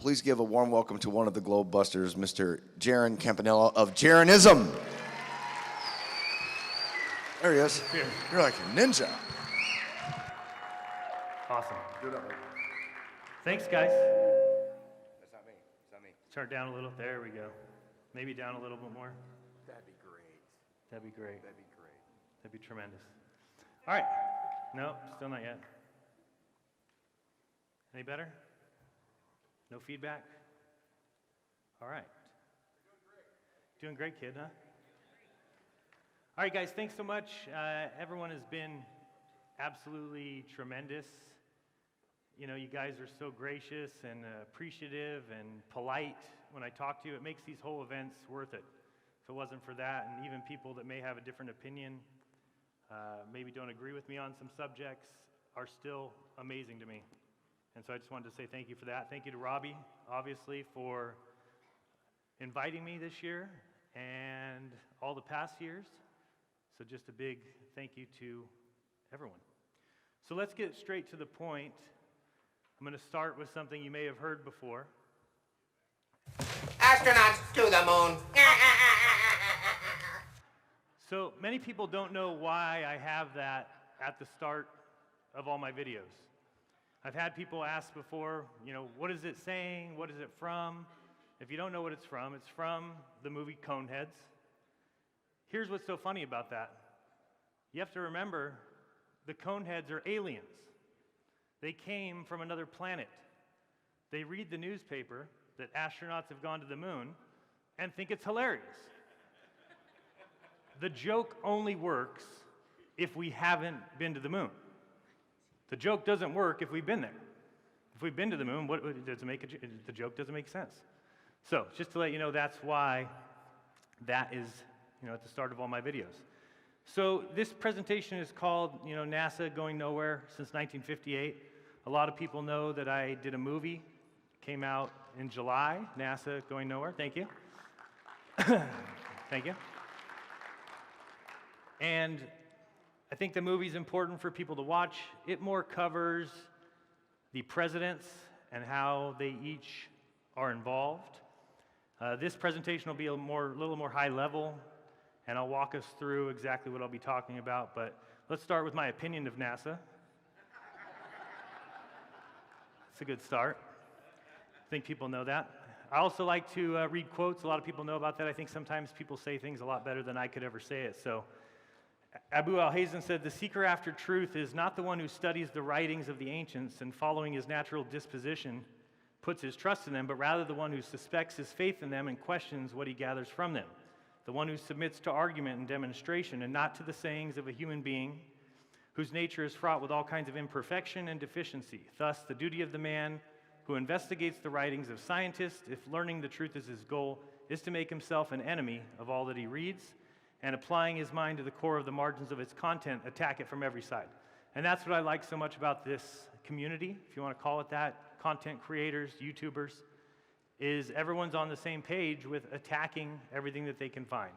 Please give a warm welcome to one of the Globe Busters, Mr. Jeran Campanella of Jeranism. There he is. Here. You're like a ninja. Awesome. Do it up, buddy. Thanks, guys. That's not me. It's not me. Turn it down a little. There we go. Maybe down a little bit more. That'd be great. That'd be great. That'd be great. That'd be tremendous. All right. No, still not yet. Any better? No feedback? All right. Doing great, kid, huh? All right, guys, thanks so much. Everyone has been absolutely tremendous. You know, you guys are so gracious and appreciative and polite when I talk to you. It makes these whole events worth it. If it wasn't for that, and even people that may have a different opinion, maybe don't agree with me on some subjects, are still amazing to me. And so I just wanted to say thank you for that. Thank you to Robbie, obviously, for inviting me this year and all the past years. So just a big thank you to everyone. So let's get straight to the point. I'm going to start with something you may have heard before. Astronauts to the moon. So many people don't know why I have that at the start of all my videos. I've had people ask before, you know, what is it saying? What is it from? If you don't know what it's from the movie Coneheads. Here's what's so funny about that. You have to remember, the Coneheads are aliens. They came from another planet. They read the newspaper that astronauts have gone to the moon and think it's hilarious. The joke only works if we haven't been to the moon. The joke doesn't work if we've been there. If we've been to the moon, the joke doesn't make sense. So, just to let you know, that's why that is, you know, at the start of all my videos. So, this presentation is called, you know, NASA Going Nowhere since 1958. A lot of people know that I did a movie, came out in July, NASA Going Nowhere. Thank you. Thank you. And I think the movie's important for people to watch. It more covers the presidents and how they each are involved. This presentation will be a little more high level, and I'll walk us through exactly what I'll be talking about, but let's start with my opinion of NASA. It's a good start. I think people know that. I also like to read quotes. A lot of people know about that. I think sometimes people say things a lot better than I could ever say it. So, Abu al-Hazen said, "The seeker after truth is not the one who studies the writings of the ancients and following his natural disposition puts his trust in them, but rather the one who suspects his faith in them and questions what he gathers from them. The one who submits to argument and demonstration and not to the sayings of a human being whose nature is fraught with all kinds of imperfection and deficiency. Thus, the duty of the man who investigates the writings of scientists, if learning the truth is his goal, is to make himself an enemy of all that he reads, and applying his mind to the core of the margins of its content, attack it from every side." And that's what I like so much about this community, if you want to call it that, content creators, YouTubers, is everyone's on the same page with attacking everything that they can find.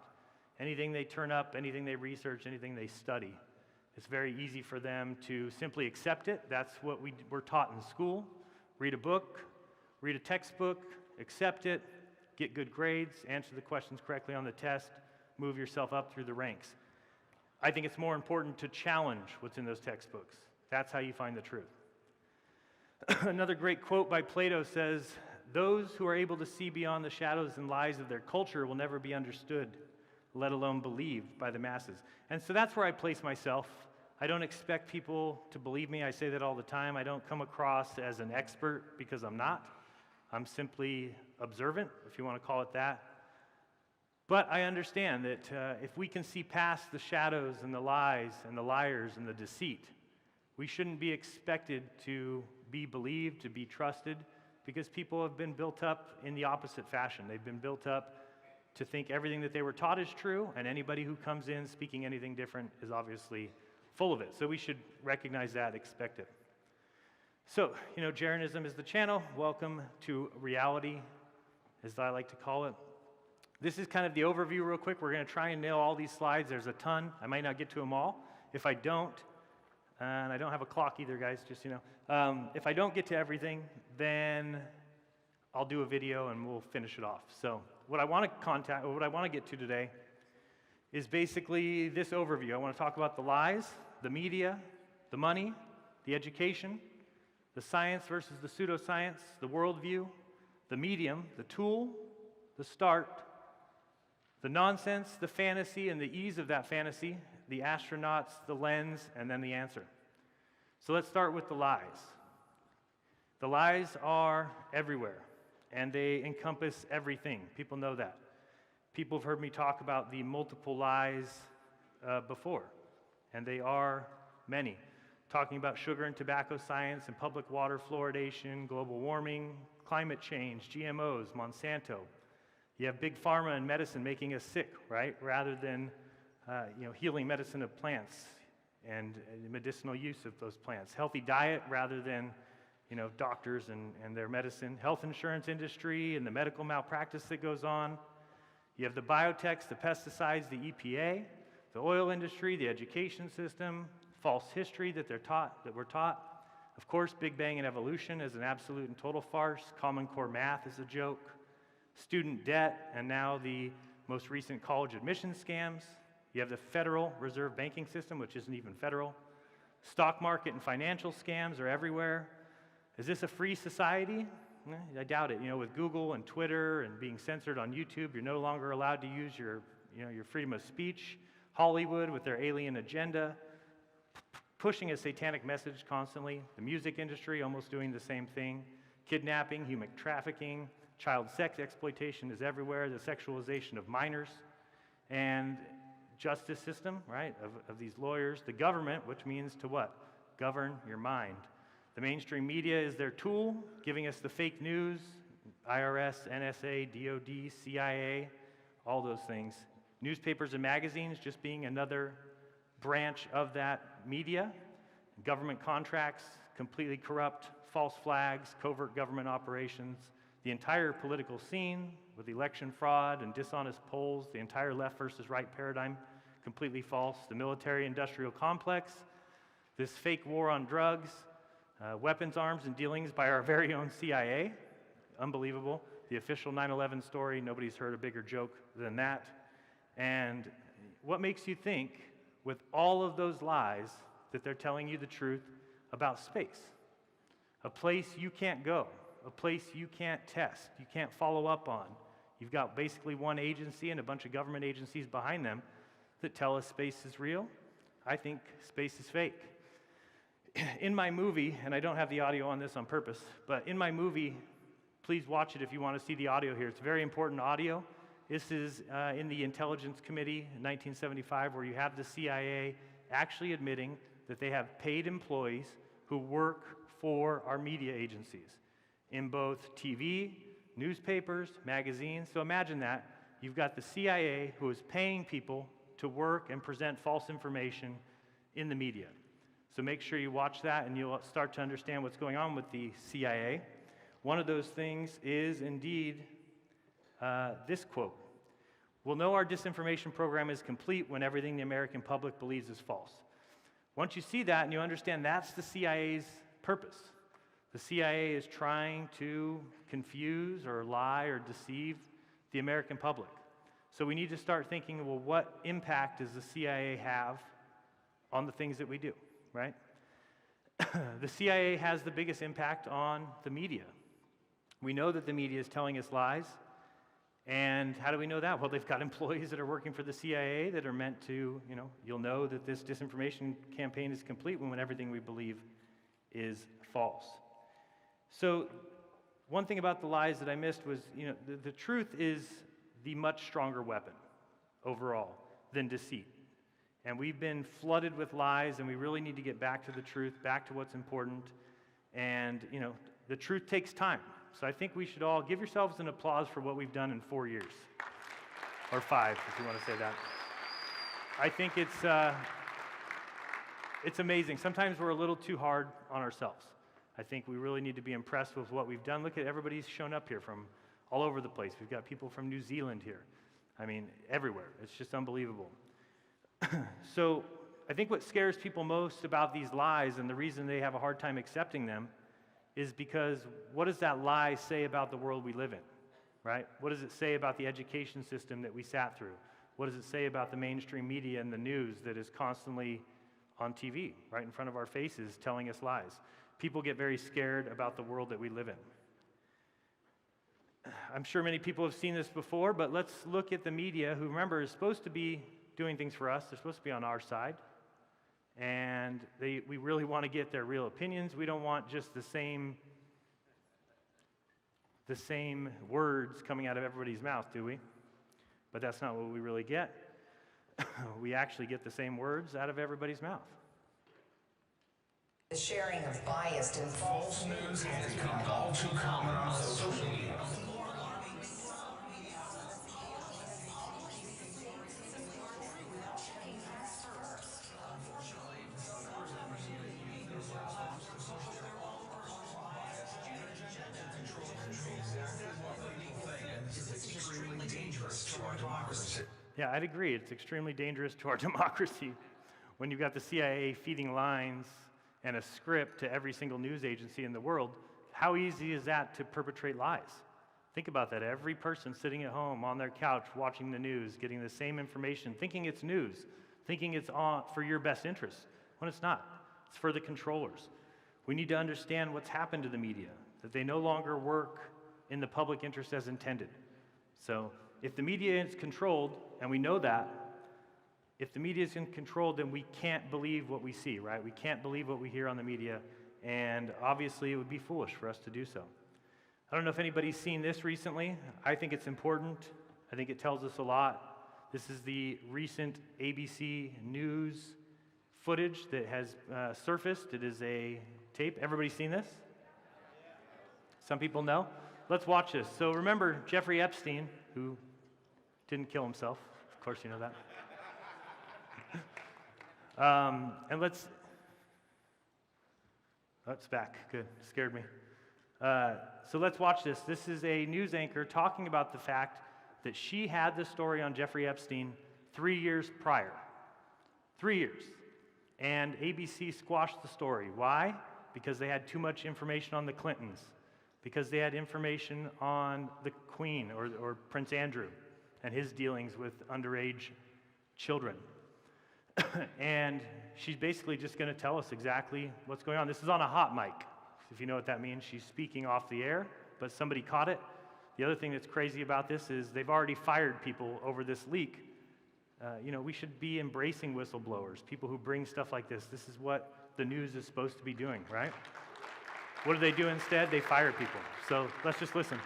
Anything they turn up, anything they research, anything they study. It's very easy for them to simply accept it. That's what we're taught in school. Read a book, read a textbook, accept it, get good grades, answer the questions correctly on the test, move yourself up through the ranks. I think it's more important to challenge what's in those textbooks. That's how you find the truth. Another great quote by Plato says, "Those who are able to see beyond the shadows and lies of their culture will never be understood, let alone believed by the masses." And so that's where I place myself. I don't expect people to believe me. I say that all the time. I don't come across as an expert because I'm not. I'm simply observant, if you want to call it that. But I understand that if we can see past the shadows and the lies and the liars and the deceit, we shouldn't be expected to be believed, to be trusted, because people have been built up in the opposite fashion. They've been built up to think everything that they were taught is true, and anybody who comes in speaking anything different is obviously full of it. So we should recognize that, expect it. So, you know, Jeranism is the channel. Welcome to reality, as I like to call it. This is kind of the overview real quick. We're going to try and nail all these slides. There's a ton. I might not get to them all. If I don't, and I don't have a clock either, guys, just, you know. If I don't get to everything, then I'll do a video and we'll finish it off. So what I want to get to today is basically this overview. I want to talk about the lies, the media, the money, the education, the science versus the pseudoscience, the worldview, the medium, the tool, the start, the nonsense, the fantasy, and the ease of that fantasy, the astronauts, the lens, and then the answer. So let's start with the lies. The lies are everywhere, and they encompass everything. People know that. People have heard me talk about the multiple lies before, and they are many. Talking about sugar and tobacco science and public water fluoridation, global warming, climate change, GMOs, Monsanto. You have big pharma and medicine making us sick, right? Rather than healing medicine of plants and medicinal use of those plants. Healthy diet rather than doctors and their medicine. Health insurance industry and the medical malpractice that goes on. You have the biotechs, the pesticides, the EPA, the oil industry, the education system, false history that we're taught. Of course, Big Bang and evolution is an absolute and total farce. Common Core math is a joke. Student debt, and now the most recent college admission scams. You have the Federal Reserve banking system, which isn't even federal. Stock market and financial scams are everywhere. Is this a free society? I doubt it. With Google and Twitter and being censored on YouTube, you're no longer allowed to use your freedom of speech. Hollywood with their alien agenda, pushing a satanic message constantly. The music industry almost doing the same thing. Kidnapping, human trafficking, child sex exploitation is everywhere. The sexualization of minors. And justice system, right, of these lawyers. The government, which means to what? Govern your mind. The mainstream media is their tool, giving us the fake news, IRS, NSA, DOD, CIA, all those things. Newspapers and magazines just being another branch of that media. Government contracts, completely corrupt, false flags, covert government operations. The entire political scene with election fraud and dishonest polls, the entire left versus right paradigm, completely false. The military-industrial complex, this fake war on drugs, weapons, arms, and dealings by our very own CIA, unbelievable. The official 9/11 story, nobody's heard a bigger joke than that. And what makes you think, with all of those lies, that they're telling you the truth about space? A place you can't go, a place you can't test, you can't follow up on. You've got basically one agency and a bunch of government agencies behind them that tell us space is real. I think space is fake. In my movie, and I don't have the audio on this on purpose, but in my movie, please watch it if you want to see the audio here. It's very important audio. This is in the Intelligence Committee in 1975, where you have the CIA actually admitting that they have paid employees who work for our media agencies in both TV, newspapers, magazines. So imagine that. You've got the CIA who is paying people to work and present false information in the media. So make sure you watch that and you'll start to understand what's going on with the CIA. One of those things is indeed this quote. We'll know our disinformation program is complete when everything the American public believes is false. Once you see that and you understand that's the CIA's purpose. The CIA is trying to confuse or lie or deceive the American public. So we need to start thinking, well, what impact does the CIA have on the things that we do, right? The CIA has the biggest impact on the media. We know that the media is telling us lies. And how do we know that? Well, they've got employees that are working for the CIA that are meant to, you'll know that this disinformation campaign is complete when everything we believe is false. So one thing about the lies that I missed was, the truth is the much stronger weapon overall than deceit. And we've been flooded with lies, and we really need to get back to the truth, back to what's important. And, the truth takes time. So I think we should all give yourselves an applause for what we've done in 4 years. Or 5, if you want to say that. I think it's amazing. Sometimes we're a little too hard on ourselves. I think we really need to be impressed with what we've done. Look at everybody's shown up here from all over the place. We've got people from New Zealand here. I mean, everywhere. It's just unbelievable. So I think what scares people most about these lies and the reason they have a hard time accepting them is because what does that lie say about the world we live in, right? What does it say about the education system that we sat through? What does it say about the mainstream media and the news that is constantly on TV, right in front of our faces, telling us lies? People get very scared about the world that we live in. I'm sure many people have seen this before, but let's look at the media, who, remember, is supposed to be doing things for us. They're supposed to be on our side. And we really want to get their real opinions. We don't want just the same words coming out of everybody's mouth, do we? But that's not what we really get. We actually get the same words out of everybody's mouth. The sharing of biased and false News has become all too common on social media. Yeah, I'd agree. It's extremely dangerous to our democracy when you've got the CIA feeding lines and a script to every single news agency in the world. How easy is that to perpetrate lies? Think about that. Every person sitting at home on their couch watching the news, getting the same information, thinking it's news, thinking it's on for your best interest, when it's not. It's for the controllers. We need to understand what's happened to the media, that they no longer work in the public interest as intended. So if the media is controlled, and we know that, if the media is controlled, then we can't believe what we see, right? We can't believe what we hear on the media, and obviously it would be foolish for us to do so. I don't know if anybody's seen this recently. I think it's important. I think it tells us a lot. This is the recent ABC News footage that has surfaced. It is a tape. Everybody seen this? Some people know. Let's watch this. So remember Jeffrey Epstein, who didn't kill himself. Of course you know that. And let's, oh, it's back, good, scared me. So let's watch this. This is a news anchor talking about the fact that she had the story on Jeffrey Epstein 3 years prior. 3 years. And ABC squashed the story. Why? Because they had too much information on the Clintons. Because they had information on the Queen or Prince Andrew and his dealings with underage children. And she's basically just going to tell us exactly what's going on. This is on a hot mic, if you know what that means. She's speaking off the air, but somebody caught it. The other thing that's crazy about this is they've already fired people over this leak. We should be embracing whistleblowers, people who bring stuff like this. This is what the news is supposed to be doing, right? What do they do instead? They fire people. So let's just listen.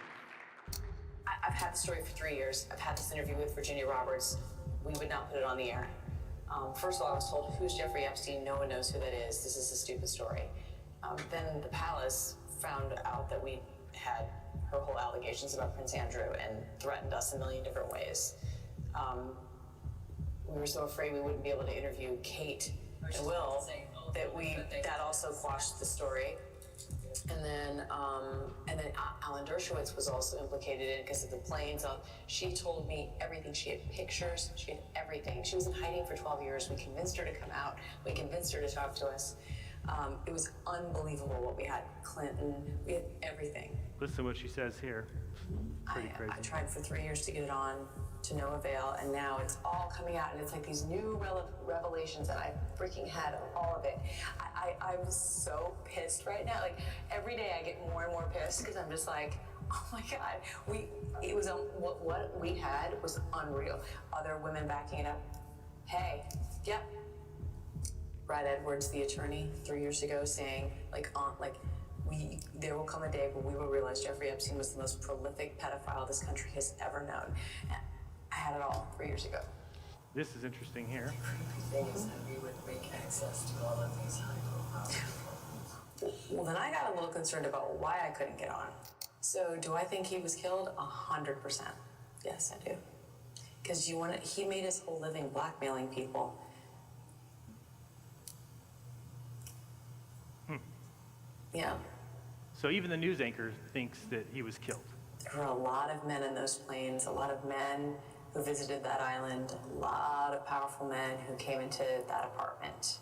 I've had the story for 3 years. I've had this interview with Virginia Roberts. We would not put it on the air. First of all, I was told, who's Jeffrey Epstein? No one knows who that is. This is a stupid story. Then the palace found out that we had her whole allegations about Prince Andrew and threatened us a million different ways. We were so afraid we wouldn't be able to interview Kate and Will that also quashed the story. And then Alan Dershowitz was also implicated in it because of the planes. She told me everything. She had pictures. She had everything. She was in hiding for 12 years. We convinced her to come out. We convinced her to talk to us. It was unbelievable what we had. Clinton, we had everything. Listen to what she says here. Pretty crazy. I tried for 3 years to get it on, to no avail, and now it's all coming out, and it's like these new revelations, and I freaking had all of it. I'm so pissed right now. Like, every day I get more and more pissed because I'm just like, oh my God, what we had was unreal. Other women backing it up. Hey, yep. Brad Edwards, the attorney, 3 years ago, saying, there will come a day when we will realize Jeffrey Epstein was the most prolific pedophile this country has ever known. And I had it all 3 years ago. This is interesting here. The thing is that we would make access to all of these high-profile people. Well, then I got a little concerned about why I couldn't get on. So, do I think he was killed? 100%. Yes, I do. Because he made his whole living blackmailing people. Yeah. So even the news anchor thinks that he was killed. There were a lot of men in those planes, a lot of men who visited that island, a lot of powerful men who came into that apartment.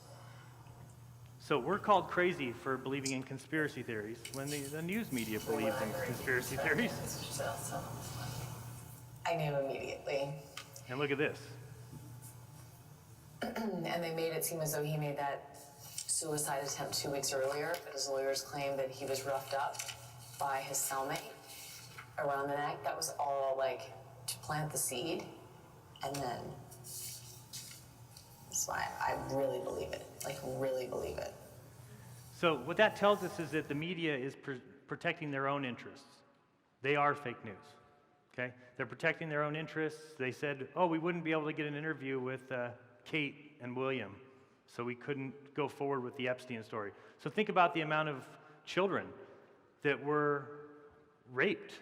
So we're called crazy for believing in conspiracy theories when the news media believes in conspiracy theories. I knew immediately. And look at this. And they made it seem as though he made that suicide attempt 2 weeks earlier, but his lawyers claimed that he was roughed up by his cellmate around the neck. That was all like to plant the seed, and then that's why I really believe it, like really believe it. So what that tells us is that the media is protecting their own interests. They are fake news, okay? They're protecting their own interests. They said, oh, we wouldn't be able to get an interview with Kate and William, so we couldn't go forward with the Epstein story. So think about the amount of children that were raped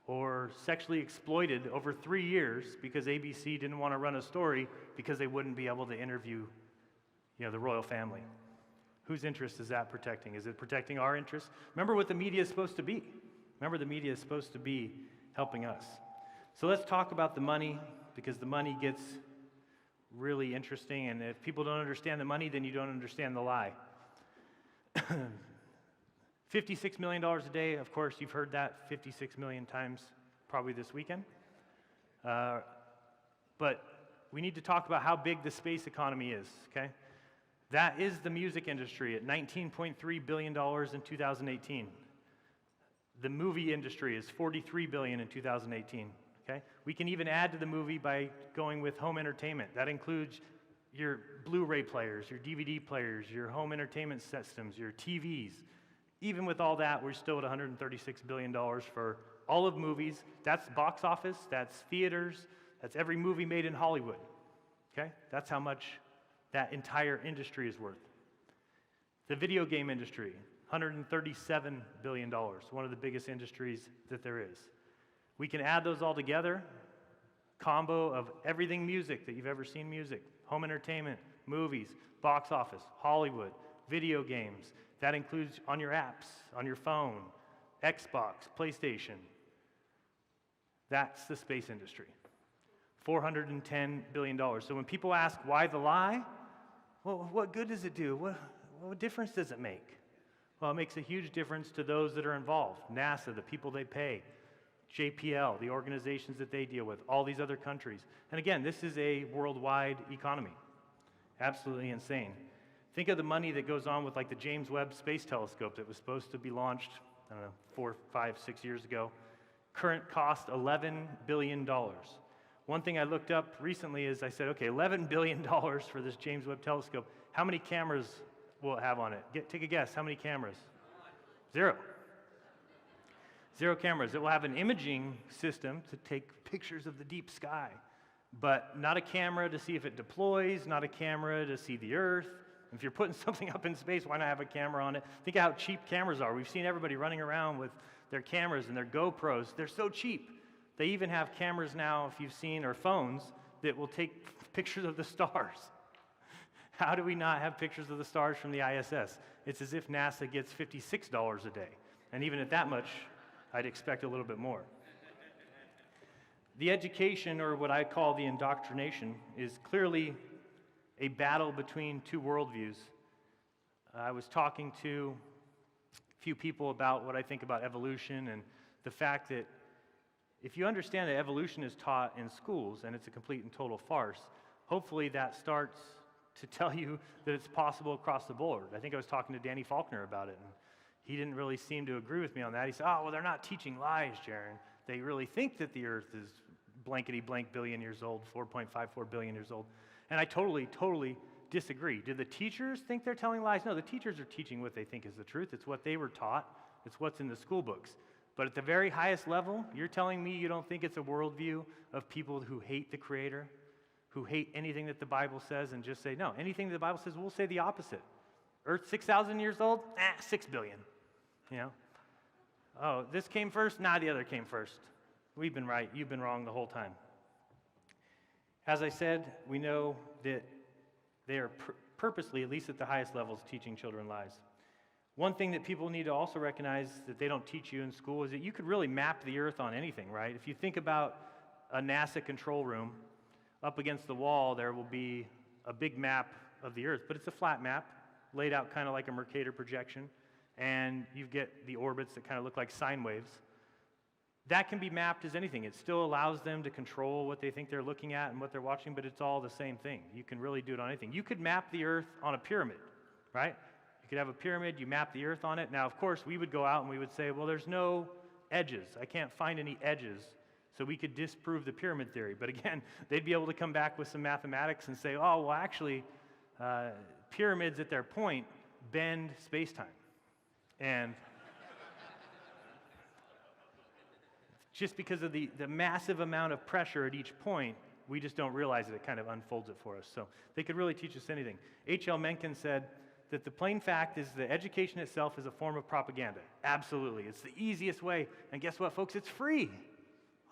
or sexually exploited over 3 years because ABC didn't want to run a story because they wouldn't be able to interview, the royal family. Whose interest is that protecting? Is it protecting our interests? Remember what the media is supposed to be. Remember, the media is supposed to be helping us. So let's talk about the money, because the money gets really interesting, and if people don't understand the money, then you don't understand the lie. $56 million a day, of course, you've heard that 56 million times probably this weekend. But we need to talk about how big the space economy is, okay? That is the music industry at $19.3 billion in 2018. The movie industry is $43 billion in 2018, okay? We can even add to the movie by going with home entertainment. That includes your Blu-ray players, your DVD players, your home entertainment systems, your TVs. Even with all that, we're still at $136 billion for all of movies. That's box office, that's theaters, that's every movie made in Hollywood, okay? That's how much that entire industry is worth. The video game industry, $137 billion, one of the biggest industries that there is. We can add those all together, combo of everything music that you've ever seen music, home entertainment, movies, box office, Hollywood, video games. That includes on your apps, on your phone, Xbox, PlayStation. That's the space industry. $410 billion. So when people ask why the lie, well, what good does it do? What difference does it make? Well, it makes a huge difference to those that are involved. NASA, the people they pay, JPL, the organizations that they deal with, all these other countries. And again, this is a worldwide economy. Absolutely insane. Think of the money that goes on with like the James Webb Space Telescope that was supposed to be launched, 4, 5, 6 years ago. Current cost, $11 billion. One thing I looked up recently is I said, okay, $11 billion for this James Webb Telescope. How many cameras will it have on it? Take a guess, how many cameras? 0. 0 cameras. It will have an imaging system to take pictures of the deep sky, but not a camera to see if it deploys, not a camera to see the Earth. If you're putting something up in space, why not have a camera on it? Think of how cheap cameras are. We've seen everybody running around with their cameras and their GoPros. They're so cheap. They even have cameras now, if you've seen, or phones, that will take pictures of the stars. How do we not have pictures of the stars from the ISS? It's as if NASA gets $56 a day. And even at that much, I'd expect a little bit more. The education, or what I call the indoctrination, is clearly a battle between two worldviews. I was talking to a few people about what I think about evolution and the fact that if you understand that evolution is taught in schools and it's a complete and total farce, hopefully that starts to tell you that it's possible across the board. I think I was talking to Danny Faulkner about it, and he didn't really seem to agree with me on that. He said, oh, well, they're not teaching lies, Jeran. They really think that the Earth is blankety blank billion years old, 4.54 billion years old. And I totally disagree. Do the teachers think they're telling lies? No, the teachers are teaching what they think is the truth. It's what they were taught. It's what's in the school books. But at the very highest level, you're telling me you don't think it's a worldview of people who hate the Creator, who hate anything that the Bible says and just say, no, anything that the Bible says, we'll say the opposite. Earth 6,000 years old? 6 billion. Oh, this came first? Nah, the other came first. We've been right. You've been wrong the whole time. As I said, we know that they are purposely, at least at the highest levels, teaching children lies. One thing that people need to also recognize that they don't teach you in school is that you could really map the Earth on anything, right? If you think about a NASA control room, up against the wall there will be a big map of the Earth, but it's a flat map. laid out kind of like a Mercator projection, and you get the orbits that kind of look like sine waves. That can be mapped as anything. It still allows them to control what they think they're looking at and what they're watching, but it's all the same thing. You can really do it on anything. You could map the Earth on a pyramid, right? You could have a pyramid, you map the Earth on it. Now, of course, we would go out and we would say, well, there's no edges. I can't find any edges, so we could disprove the pyramid theory. But again, they'd be able to come back with some mathematics and say, oh, well, actually, pyramids at their point bend space-time. And just because of the massive amount of pressure at each point, we just don't realize it. It kind of unfolds it for us. So they could really teach us anything. H.L. Mencken said that the plain fact is that education itself is a form of propaganda. Absolutely. It's the easiest way. And guess what, folks? It's free.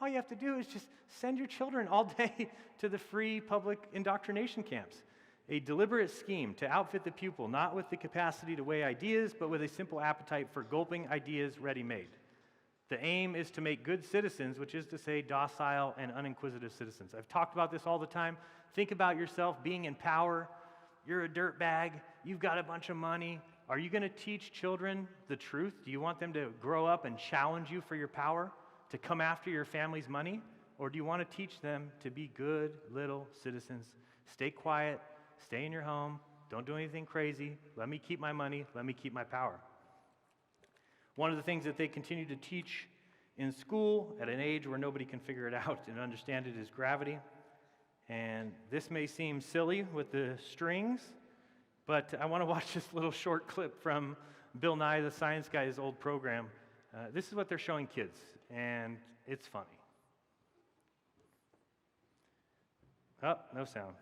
All you have to do is just send your children all day to the free public indoctrination camps. A deliberate scheme to outfit the pupil, not with the capacity to weigh ideas, but with a simple appetite for gulping ideas ready-made. The aim is to make good citizens, which is to say docile and uninquisitive citizens. I've talked about this all the time. Think about yourself being in power. You're a dirtbag. You've got a bunch of money. Are you going to teach children the truth? Do you want them to grow up and challenge you for your power, to come after your family's money? Or do you want to teach them to be good little citizens? Stay quiet. Stay in your home. Don't do anything crazy. Let me keep my money. Let me keep my power. One of the things that they continue to teach in school at an age where nobody can figure it out and understand it is gravity. And this may seem silly with the strings, but I want to watch this little short clip from Bill Nye the Science Guy's old program. This is what they're showing kids, and it's funny. Oh, no sound.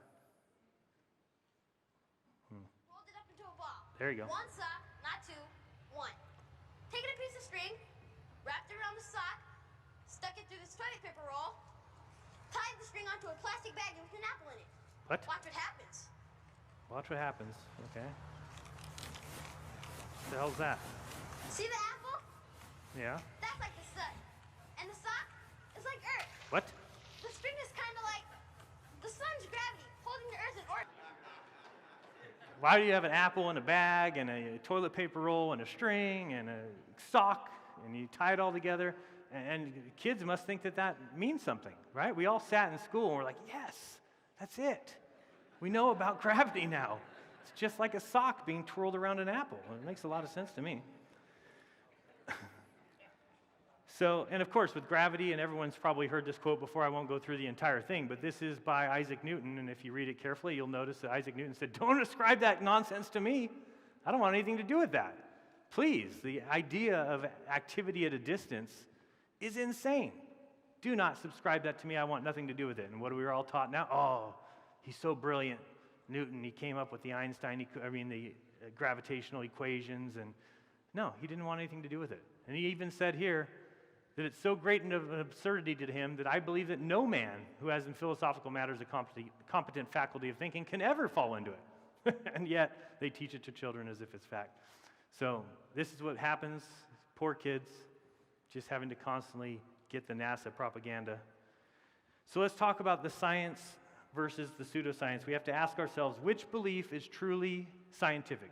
Rolled it up into a ball. There you go. One sock, not two, one. Taken a piece of string, wrapped it around the sock, stuck it through this toilet paper roll, tied the string onto a plastic bag with an apple in it. What? Watch what happens. Watch what happens. Okay. What the hell's that? See the apple? Yeah. That's like the sun. And the sock is like Earth. What? The string is kind of like the sun's gravity, holding the Earth in orbit. Why do you have an apple in a bag and a toilet paper roll and a string and a sock and you tie it all together? And kids must think that that means something, right? We all sat in school and we're like, yes, that's it. We know about gravity now. It's just like a sock being twirled around an apple. It makes a lot of sense to me. So, and of course, with gravity, and everyone's probably heard this quote before, I won't go through the entire thing, but this is by Isaac Newton, and if you read it carefully, you'll notice that Isaac Newton said, don't ascribe that nonsense to me. I don't want anything to do with that. Please, the idea of activity at a distance is insane. Do not subscribe that to me. I want nothing to do with it. And what are we all taught now? Oh, he's so brilliant. Newton, he came up with the the gravitational equations, and no, he didn't want anything to do with it. And he even said here, that it's so great an absurdity to him that I believe that no man who has in philosophical matters a competent faculty of thinking can ever fall into it. And yet, they teach it to children as if it's fact. So this is what happens. Poor kids, just having to constantly get the NASA propaganda. So let's talk about the science versus the pseudoscience. We have to ask ourselves, which belief is truly scientific?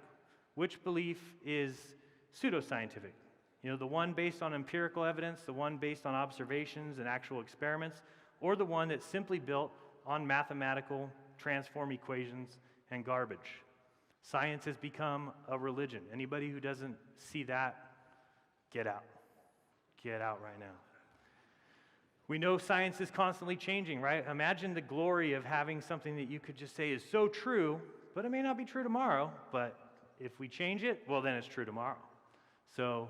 Which belief is pseudoscientific? You know, the one based on empirical evidence, the one based on observations and actual experiments, or the one that's simply built on mathematical transform equations and garbage. Science has become a religion. Anybody who doesn't see that, get out. Get out right now. We know science is constantly changing, right? Imagine the glory of having something that you could just say is so true, but it may not be true tomorrow, but if we change it, well, then it's true tomorrow. So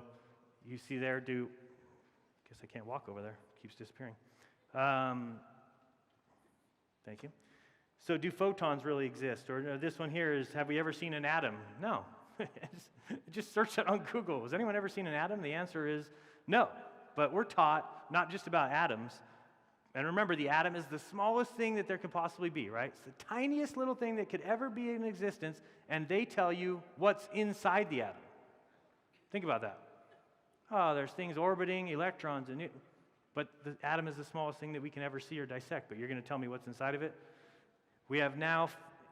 you see there, guess I can't walk over there, it keeps disappearing. Thank you. So do photons really exist? Or this one here is, have we ever seen an atom? No. Just search that on Google. Has anyone ever seen an atom? The answer is no. But we're taught not just about atoms. And remember, the atom is the smallest thing that there could possibly be, right? It's the tiniest little thing that could ever be in existence, and they tell you what's inside the atom. Think about that. Oh, there's things orbiting, electrons, but the atom is the smallest thing that we can ever see or dissect, but you're going to tell me what's inside of it? We have now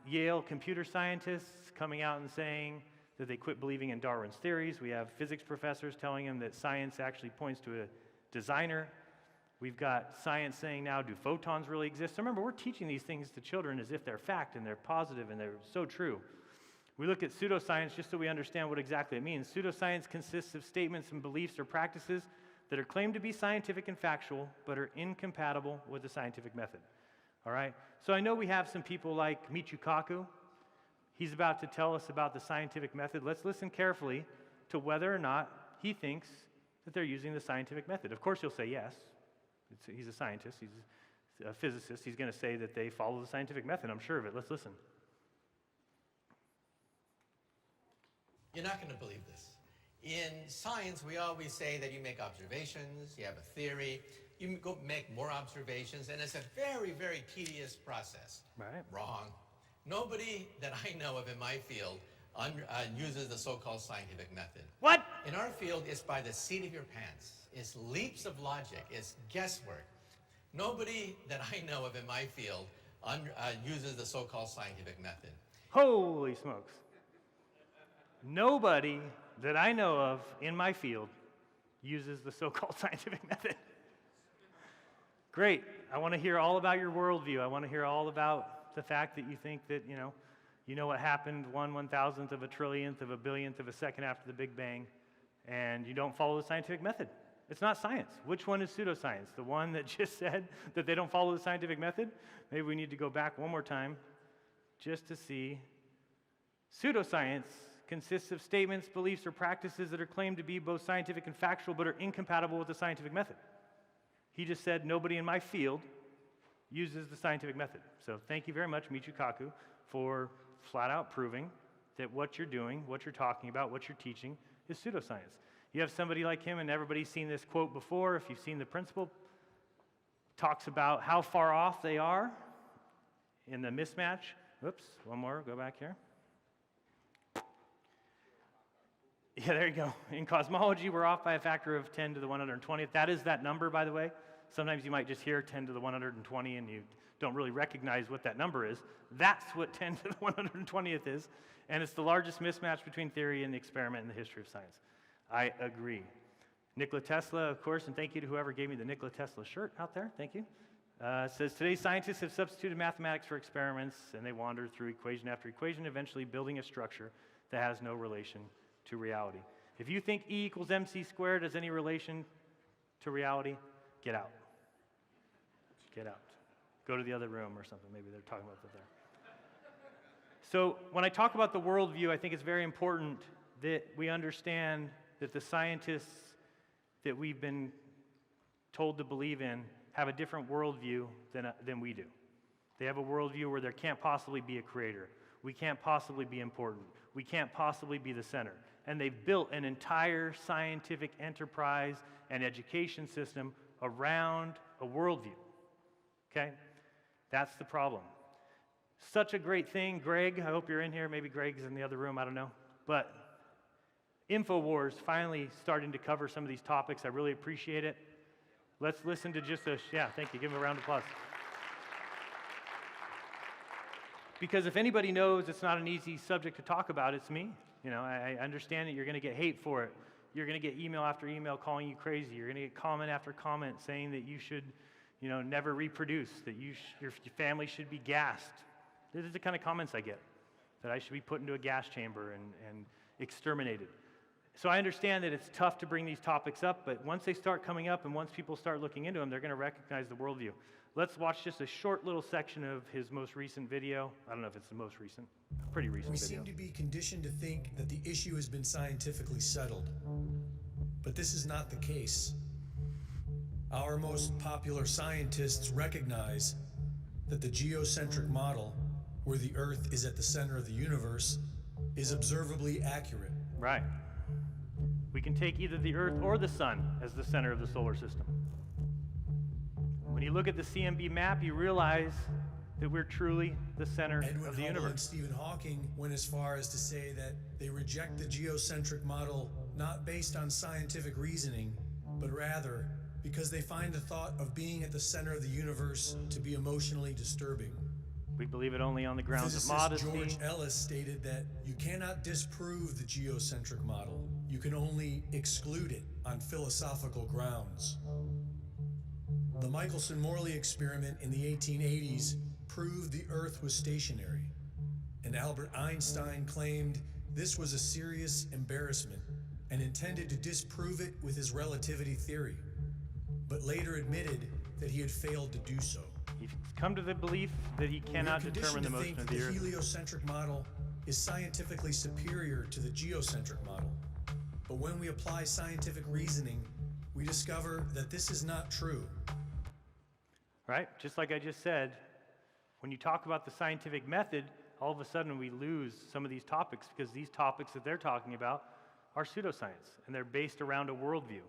Yale computer scientists coming out and saying that they quit believing in Darwin's theories. We have physics professors telling them that science actually points to a designer. We've got science saying now, do photons really exist? So remember, we're teaching these things to children as if they're fact and they're positive and they're so true. We look at pseudoscience just so we understand what exactly it means. Pseudoscience consists of statements and beliefs or practices that are claimed to be scientific and factual, but are incompatible with the scientific method. All right? So I know we have some people like Michio Kaku. He's about to tell us about the scientific method. Let's listen carefully to whether or not he thinks that they're using the scientific method. Of course, he'll say yes. He's a scientist. He's a physicist. He's going to say that they follow the scientific method. I'm sure of it. Let's listen. You're not going to believe this. In science, we always say that you make observations, you have a theory, you go make more observations, and it's a very, very tedious process. Right. Wrong. Nobody that I know of in my field uses the so-called scientific method. What? In our field, it's by the seat of your pants. It's leaps of logic. It's guesswork. Nobody that I know of in my field uses the so-called scientific method. Holy smokes. Nobody that I know of in my field uses the so-called scientific method. Great. I want to hear all about your worldview. I want to hear all about the fact that you think that, you know what happened 1/1000th of a trillionth of a billionth of a second after the Big Bang, and you don't follow the scientific method. It's not science. Which one is pseudoscience? The one that just said that they don't follow the scientific method? Maybe we need to go back one more time just to see. Pseudoscience consists of statements, beliefs, or practices that are claimed to be both scientific and factual but are incompatible with the scientific method. He just said nobody in my field uses the scientific method. So thank you very much, Michio Kaku, for flat out proving that what you're doing, what you're talking about, what you're teaching is pseudoscience. You have somebody like him, and everybody's seen this quote before. If you've seen the principle, talks about how far off they are in the mismatch. Oops, one more, go back here. Yeah, there you go. In cosmology, we're off by a factor of 10 to the 120th. That is that number, by the way. Sometimes you might just hear 10 to the 120 and you don't really recognize what that number is. That's what 10 to the 120th is, and it's the largest mismatch between theory and the experiment in the history of science. I agree. Nikola Tesla, of course, and thank you to whoever gave me the Nikola Tesla shirt out there. Thank you. Says, today's scientists have substituted mathematics for experiments, and they wander through equation after equation, eventually building a structure that has no relation to reality. If you think E equals MC squared has any relation to reality, get out. Get out. Go to the other room or something. Maybe they're talking about that there. So when I talk about the worldview, I think it's very important that we understand that the scientists that we've been told to believe in have a different worldview than we do. They have a worldview where there can't possibly be a creator. We can't possibly be important. We can't possibly be the center. And they've built an entire scientific enterprise and education system around a worldview. Okay? That's the problem. Such a great thing. Greg, I hope you're in here. Maybe Greg's in the other room. I don't know. But InfoWars finally starting to cover some of these topics. I really appreciate it. Let's listen to just a, yeah, thank you. Give him a round of applause. Because if anybody knows it's not an easy subject to talk about, it's me. You know, I understand that you're going to get hate for it. You're going to get email after email calling you crazy. You're going to get comment after comment saying that you should, you know, never reproduce, that your family should be gassed. These are the kind of comments I get, that I should be put into a gas chamber and exterminated. So I understand that it's tough to bring these topics up, but once they start coming up and once people start looking into them, they're going to recognize the worldview. Let's watch just a short little section of his most recent video. I don't know if it's the most recent, pretty recent video. We seem to be conditioned to think that the issue has been scientifically settled, but this is not the case. Our most popular scientists recognize that the geocentric model, where the Earth is at the center of the universe, is observably accurate. Right. We can take either the Earth or the Sun as the center of the solar system. When you look at the CMB map, you realize that we're truly the center of the Hubble universe. and Stephen Hawking went as far as to say that they reject the geocentric model not based on scientific reasoning, but rather because they find the thought of being at the center of the universe to be emotionally disturbing. We believe it only on the grounds of Physicist modesty. George Ellis stated that you cannot disprove the geocentric model. You can only exclude it on philosophical grounds. The Michelson-Morley experiment in the 1880s proved the Earth was stationary, and Albert Einstein claimed this was a serious embarrassment and intended to disprove it with his relativity theory, but later admitted that he had failed to do so. He's come to the belief that he cannot determine the motion of the The Earth. heliocentric model is scientifically superior to the geocentric model. But when we apply scientific reasoning, we discover that this is not true. Right? Just like I just said, when you talk about the scientific method, all of a sudden we lose some of these topics because these topics that they're talking about are pseudoscience, and they're based around a worldview.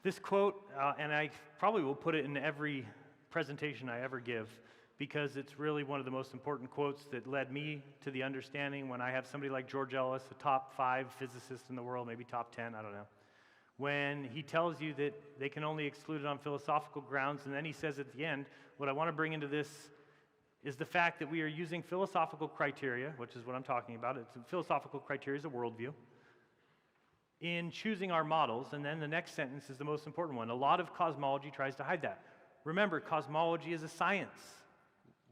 This quote, and I probably will put it in every presentation I ever give, because it's really one of the most important quotes that led me to the understanding when I have somebody like George Ellis, a top 5 physicist in the world, maybe top 10, I don't know, when he tells you that they can only exclude it on philosophical grounds, and then he says at the end, what I want to bring into this is the fact that we are using philosophical criteria, which is what I'm talking about. Philosophical criteria is a worldview, in choosing our models, and then the next sentence is the most important one. A lot of cosmology tries to hide that. Remember, cosmology is a science.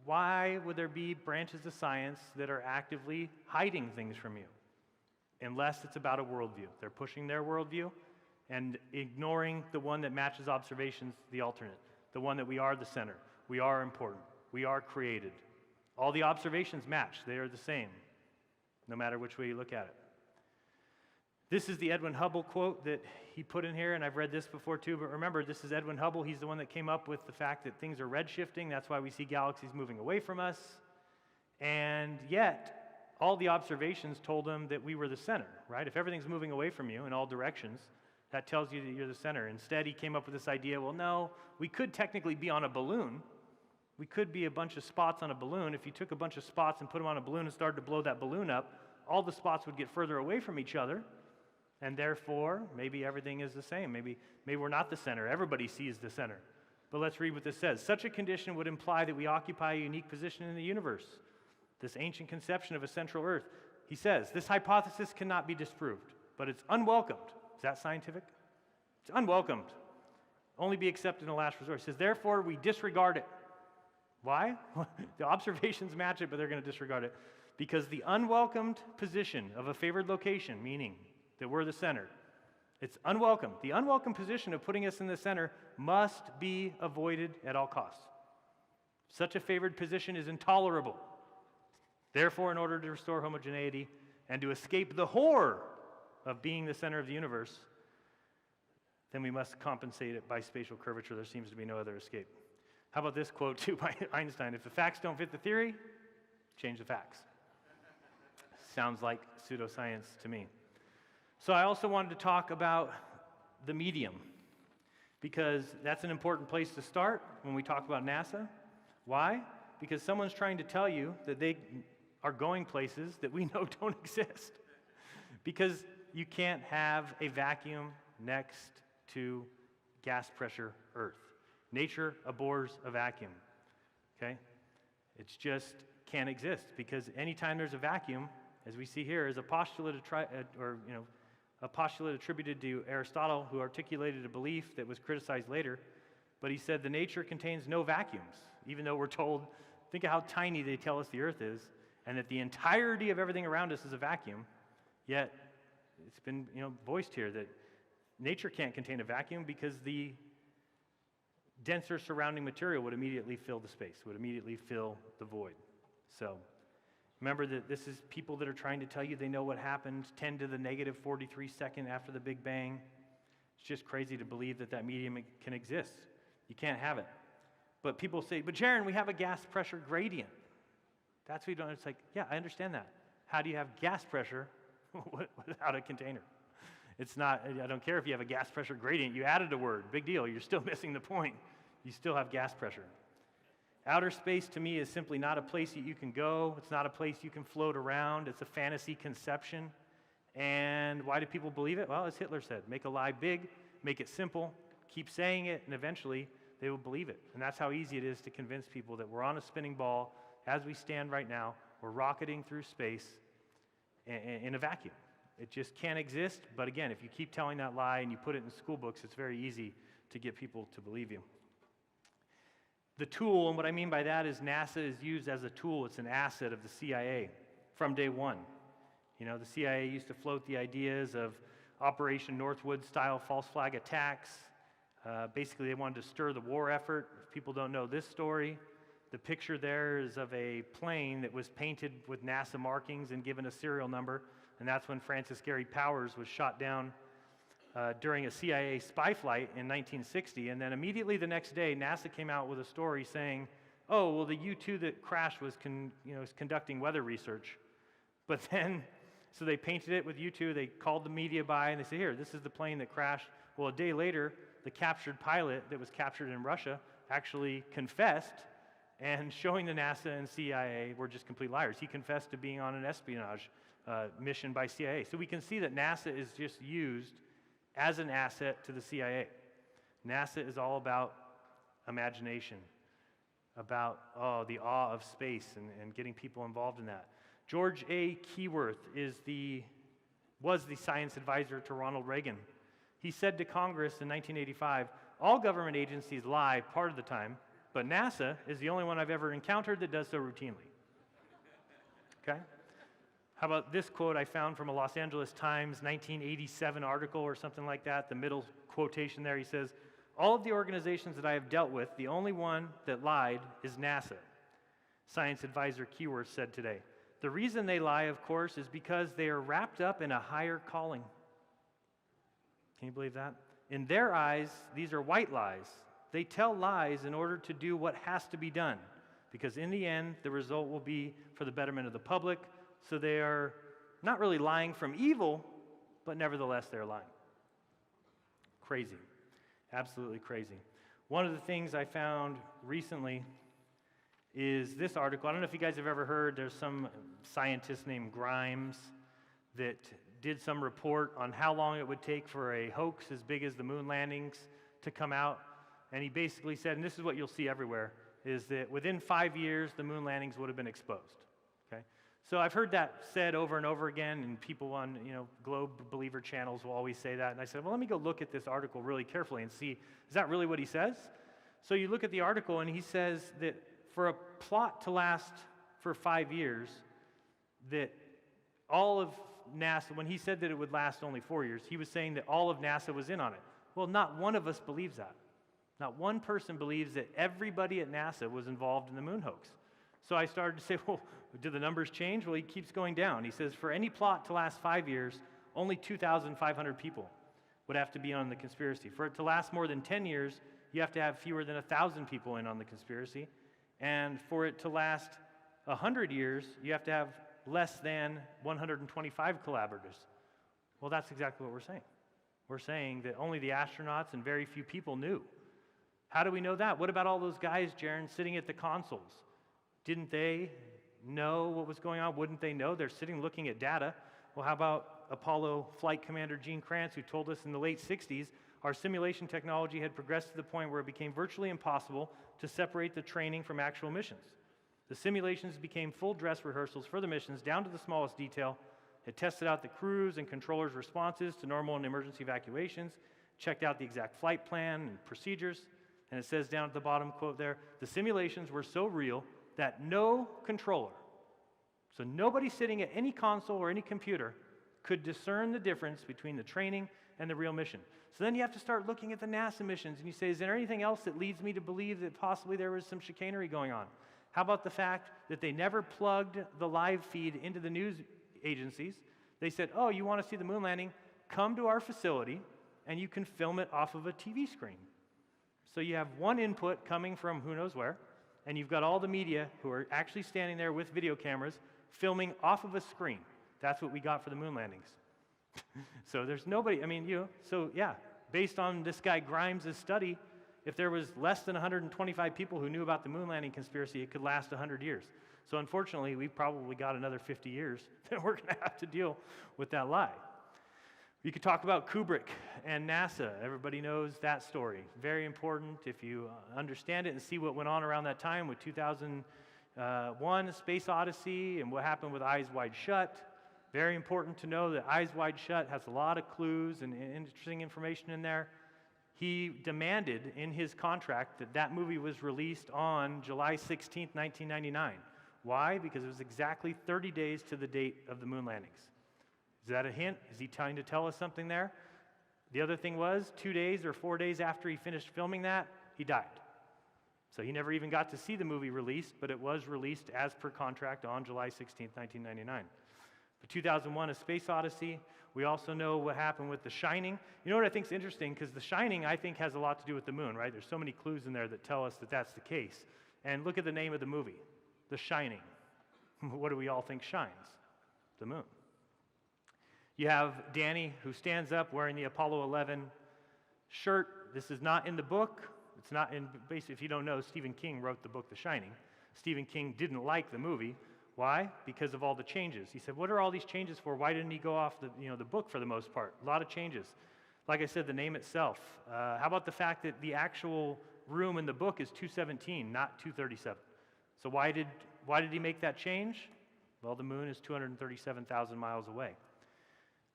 Why would there be branches of science that are actively hiding things from you? Unless it's about a worldview. They're pushing their worldview and ignoring the one that matches observations, the alternate, the one that we are the center, we are important, we are created. All the observations match, they are the same, no matter which way you look at it. This is the Edwin Hubble quote that he put in here, and I've read this before too, but remember, this is Edwin Hubble. He's the one that came up with the fact that things are redshifting. That's why we see galaxies moving away from us. And yet, all the observations told him that we were the center, right? If everything's moving away from you in all directions, that tells you that you're the center. Instead, he came up with this idea, well, no, we could technically be on a balloon. We could be a bunch of spots on a balloon. If you took a bunch of spots and put them on a balloon and started to blow that balloon up, all the spots would get further away from each other. And therefore, maybe everything is the same. Maybe we're not the center. Everybody sees the center. But let's read what this says. Such a condition would imply that we occupy a unique position in the universe, this ancient conception of a central Earth. He says, this hypothesis cannot be disproved, but it's unwelcomed. Is that scientific? It's unwelcomed. Only be accepted in a last resort. He says, therefore, we disregard it. Why? The observations match it, but they're going to disregard it. Because the unwelcomed position of a favored location, meaning that we're the center, it's unwelcome. The unwelcome position of putting us in the center must be avoided at all costs. Such a favored position is intolerable. Therefore, in order to restore homogeneity and to escape the horror of being the center of the universe, then we must compensate it by spatial curvature. There seems to be no other escape. How about this quote too by Einstein? If the facts don't fit the theory, change the facts. Sounds like pseudoscience to me. So I also wanted to talk about the medium, because that's an important place to start when we talk about NASA. Why? Because someone's trying to tell you that they are going places that we know don't exist. Because you can't have a vacuum next to gas pressure Earth. Nature abhors a vacuum, okay? It's just can't exist, because anytime there's a vacuum, as we see here, is a postulate a postulate attributed to Aristotle, who articulated a belief that was criticized later, but he said the nature contains no vacuums, even though we're told, think of how tiny they tell us the Earth is, and that the entirety of everything around us is a vacuum, yet it's been voiced here that nature can't contain a vacuum because the denser surrounding material would immediately fill the space, would immediately fill the void. So remember that this is people that are trying to tell you they know what happened 10 to the negative 43 seconds after the Big Bang. It's just crazy to believe that that medium can exist. You can't have it. But people say, but Jeran, we have a gas pressure gradient. That's what you don't, it's like, yeah, I understand that. How do you have gas pressure without a container? It's not, I don't care if you have a gas pressure gradient, you added a word, big deal, you're still missing the point. You still have gas pressure. Outer space to me is simply not a place that you can go. It's not a place you can float around. It's a fantasy conception. And why do people believe it? Well, as Hitler said, make a lie big, make it simple, keep saying it, and eventually they will believe it. And that's how easy it is to convince people that we're on a spinning ball as we stand right now. We're rocketing through space in a vacuum. It just can't exist. But again, if you keep telling that lie and you put it in school books, it's very easy to get people to believe you. The tool, and what I mean by that is NASA is used as a tool. It's an asset of the CIA from day one. You know, the CIA used to float the ideas of Operation Northwood-style false flag attacks. Basically, they wanted to stir the war effort. If people don't know this story, the picture there is of a plane that was painted with NASA markings and given a serial number, and that's when Francis Gary Powers was shot down during a CIA spy flight in 1960, and then immediately the next day, NASA came out with a story saying, oh, well, the U-2 that crashed was conducting weather research. But then, so they painted it with U-2, they called the media by, and they said, here, this is the plane that crashed. Well, a day later, the captured pilot that was captured in Russia actually confessed, and showing the NASA and CIA were just complete liars. He confessed to being on an espionage mission by CIA. So we can see that NASA is just used as an asset to the CIA. NASA is all about imagination, about the awe of space and getting people involved in that. George A. Keyworth was the science advisor to Ronald Reagan. He said to Congress in 1985, all government agencies lie part of the time, but NASA is the only one I've ever encountered that does so routinely. Okay? How about this quote I found from a Los Angeles Times 1987 article or something like that, the middle quotation there, he says, all of the organizations that I have dealt with, the only one that lied is NASA. Science advisor Keyworth said today. The reason they lie, of course, is because they are wrapped up in a higher calling. Can you believe that? In their eyes, these are white lies. They tell lies in order to do what has to be done, because in the end, the result will be for the betterment of the public. So they are not really lying from evil, but nevertheless, they're lying. Crazy. Absolutely crazy. One of the things I found recently is this article. I don't know if you guys have ever heard, there's some scientist named Grimes that did some report on how long it would take for a hoax as big as the moon landings to come out. And he basically said, and this is what you'll see everywhere, is that within 5 years, the moon landings would have been exposed. Okay? So I've heard that said over and over again, and people on Globe Believer channels will always say that. And I said, well, let me go look at this article really carefully and see, is that really what he says? So you look at the article, and he says that for a plot to last for 5 years, that all of NASA, when he said that it would last only 4 years, he was saying that all of NASA was in on it. Well, not one of us believes that. Not one person believes that everybody at NASA was involved in the moon hoax. So I started to say, well, did the numbers change? Well, he keeps going down. He says for any plot to last 5 years, only 2,500 people would have to be on the conspiracy. For it to last more than 10 years, you have to have fewer than 1,000 people in on the conspiracy. And for it to last 100 years, you have to have less than 125 collaborators. Well, that's exactly what we're saying. We're saying that only the astronauts and very few people knew. How do we know that? What about all those guys, Jeran, sitting at the consoles? Didn't they know what was going on? Wouldn't they know? They're sitting looking at data. Well, how about Apollo Flight Commander Gene Kranz, who told us in the late 60s our simulation technology had progressed to the point where it became virtually impossible to separate the training from actual missions. The simulations became full dress rehearsals for the missions down to the smallest detail. It tested out the crews and controllers' responses to normal and emergency evacuations, checked out the exact flight plan and procedures, and it says down at the bottom, quote there, the simulations were so real that no controller, so nobody sitting at any console or any computer, could discern the difference between the training and the real mission. So then you have to start looking at the NASA missions, and you say, is there anything else that leads me to believe that possibly there was some chicanery going on? How about the fact that they never plugged the live feed into the news agencies? They said, oh, you want to see the moon landing? Come to our facility, and you can film it off of a TV screen. So you have one input coming from who knows where, and you've got all the media who are actually standing there with video cameras filming off of a screen. That's what we got for the moon landings. So there's nobody, so yeah, based on this guy Grimes' study, if there was less than 125 people who knew about the moon landing conspiracy, it could last 100 years. So unfortunately, we've probably got another 50 years that we're going to have to deal with that lie. We could talk about Kubrick and NASA. Everybody knows that story. Very important if you understand it and see what went on around that time with 2001, Space Odyssey, and what happened with Eyes Wide Shut. Very important to know that Eyes Wide Shut has a lot of clues and interesting information in there. He demanded in his contract that that movie was released on July 16th, 1999. Why? Because it was exactly 30 days to the date of the moon landings. Is that a hint? Is he trying to tell us something there? The other thing was 2 days or 4 days after he finished filming that, he died. So he never even got to see the movie released, but it was released as per contract on July 16, 1999. For 2001, A Space Odyssey, we also know what happened with The Shining. You know what I think is interesting? Because The Shining, I think, has a lot to do with the moon, right? There's so many clues in there that tell us that that's the case. And look at the name of the movie, The Shining. What do we all think shines? The moon. You have Danny, who stands up wearing the Apollo 11 shirt. This is not in the book. It's not in, basically, if you don't know, Stephen King wrote the book The Shining. Stephen King didn't like the movie. Why? Because of all the changes. He said, what are all these changes for? Why didn't he go off the book for the most part? A lot of changes. Like I said, the name itself. How about the fact that the actual room in the book is 217, not 237? So why did he make that change? Well, the moon is 237,000 miles away.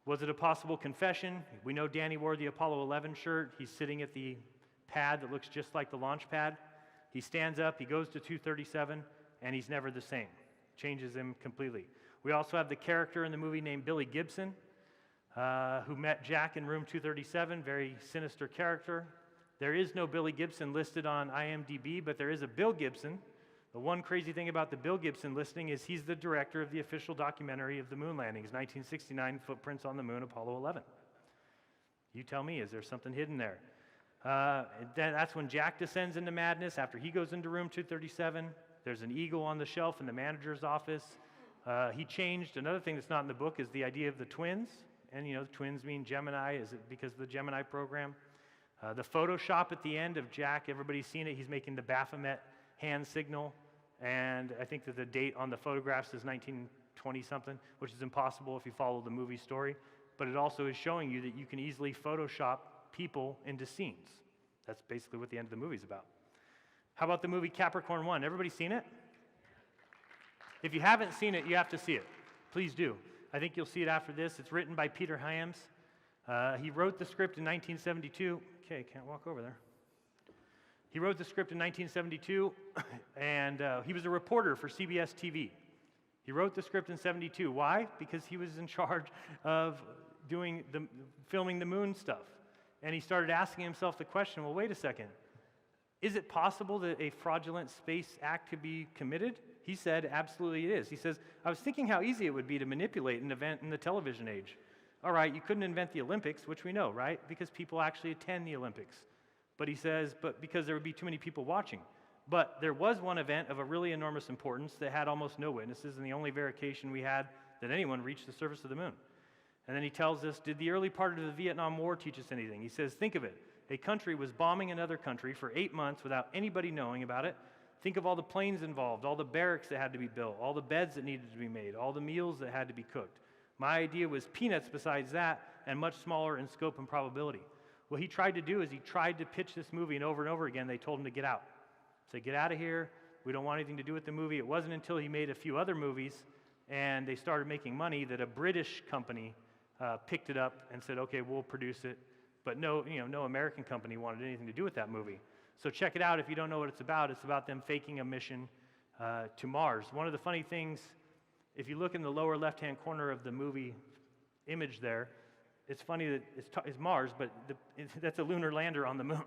Was it a possible confession? We know Danny wore the Apollo 11 shirt. He's sitting at the pad that looks just like the launch pad. He stands up, he goes to 237, and he's never the same. Changes him completely. We also have the character in the movie named Billy Gibson, who met Jack in room 237, very sinister character. There is no Billy Gibson listed on IMDb, but there is a Bill Gibson. The one crazy thing about the Bill Gibson listing is he's the director of the official documentary of the moon landings, 1969, Footprints on the Moon, Apollo 11. You tell me, is there something hidden there? That's when Jack descends into madness after he goes into room 237. There's an eagle on the shelf in the manager's office. He changed, another thing that's not in the book is the idea of the twins. And you know, twins mean Gemini, is it because of the Gemini program? The Photoshop at the end of Jack, everybody's seen it, he's making the Baphomet hand signal, and I think that the date on the photographs is 1920-something, which is impossible if you follow the movie story, but it also is showing you that you can easily Photoshop people into scenes. That's basically what the end of the movie's about. How about the movie Capricorn 1? Everybody seen it? If you haven't seen it, you have to see it. Please do. I think you'll see it after this. It's written by Peter Hyams. He wrote the script in 1972. Okay, can't walk over there. He wrote the script in 1972, and he was a reporter for CBS TV. He wrote the script in 72. Why? Because he was in charge of filming the moon stuff. And he started asking himself the question, well, wait a second. Is it possible that a fraudulent space act could be committed? He said, absolutely it is. He says, I was thinking how easy it would be to manipulate an event in the television age. All right, you couldn't invent the Olympics, which we know, right? Because people actually attend the Olympics. But he says, but because there would be too many people watching. But there was one event of a really enormous importance that had almost no witnesses, and the only verification we had that anyone reached the surface of the moon. And then he tells us, did the early part of the Vietnam War teach us anything? He says, think of it. A country was bombing another country for 8 months without anybody knowing about it. Think of all the planes involved, all the barracks that had to be built, all the beds that needed to be made, all the meals that had to be cooked. My idea was peanuts besides that, and much smaller in scope and probability. What he tried to do is he tried to pitch this movie, and over again they told him to get out. Say, get out of here, we don't want anything to do with the movie. It wasn't until he made a few other movies and they started making money that a British company picked it up and said, okay, we'll produce it. But no American company wanted anything to do with that movie. So check it out if you don't know what it's about them faking a mission to Mars. One of the funny things, if you look in the lower left-hand corner of the movie image there, it's funny that it's Mars, but that's a lunar lander on the moon.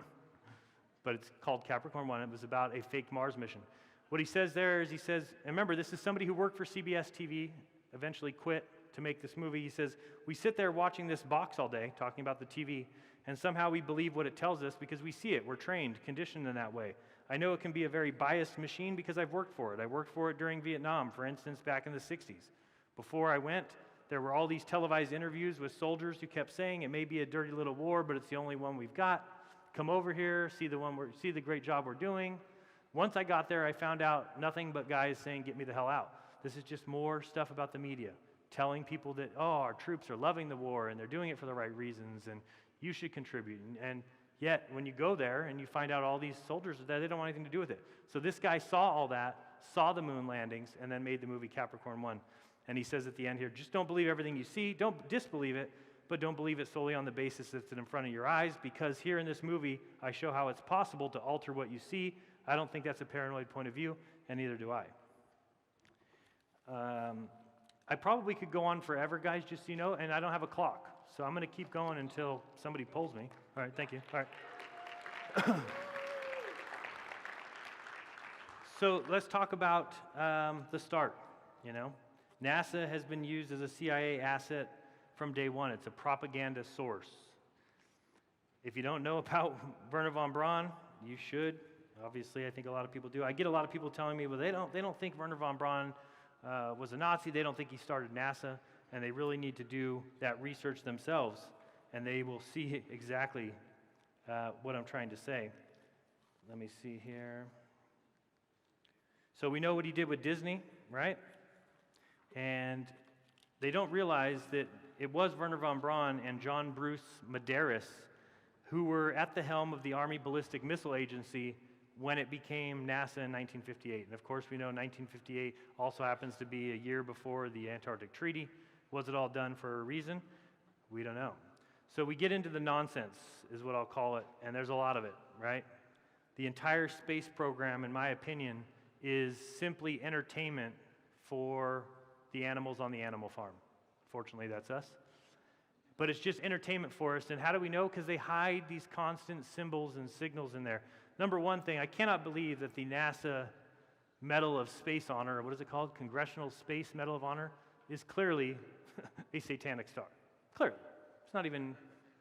But it's called Capricorn 1. It was about a fake Mars mission. What he says there is, he says, and remember, this is somebody who worked for CBS TV, eventually quit to make this movie. He says, we sit there watching this box all day, talking about the TV, and somehow we believe what it tells us because we see it. We're trained, conditioned in that way. I know it can be a very biased machine because I've worked for it. I worked for it during Vietnam, for instance, back in the 60s. Before I went, there were all these televised interviews with soldiers who kept saying, it may be a dirty little war, but it's the only one we've got. Come over here, see the great job we're doing. Once I got there, I found out nothing but guys saying, get me the hell out. This is just more stuff about the media. telling people that, oh, our troops are loving the war and they're doing it for the right reasons and you should contribute. And yet, when you go there and you find out all these soldiers are there, they don't want anything to do with it. So this guy saw all that, saw the moon landings, and then made the movie Capricorn 1. And he says at the end here, just don't believe everything you see, don't disbelieve it, but don't believe it solely on the basis that it's in front of your eyes, because here in this movie, I show how it's possible to alter what you see. I don't think that's a paranoid point of view, and neither do I. I probably could go on forever, guys, just so you know, and I don't have a clock. So I'm going to keep going until somebody pulls me. All right, thank you. All right. So let's talk about the start, you know. NASA has been used as a CIA asset from day one. It's a propaganda source. If you don't know about Wernher von Braun, you should. Obviously, I think a lot of people do. I get a lot of people telling me, well, they don't think Wernher von Braun was a Nazi. They don't think he started NASA, and they really need to do that research themselves, and they will see exactly what I'm trying to say. Let me see here. So we know what he did with Disney, right? And they don't realize that it was Wernher von Braun and John Bruce Medeiros who were at the helm of the Army Ballistic Missile Agency when it became NASA in 1958. And of course, we know 1958 also happens to be a year before the Antarctic Treaty. Was it all done for a reason? We don't know. So we get into the nonsense, is what I'll call it, and there's a lot of it, right? The entire space program, in my opinion, is simply entertainment for the animals on the animal farm. Fortunately, that's us. But it's just entertainment for us, and how do we know? Because they hide these constant symbols and signals in there. Number one thing, I cannot believe that the NASA Medal of Space Honor, or what is it called? Congressional Space Medal of Honor, is clearly a satanic star. Clearly. It's not even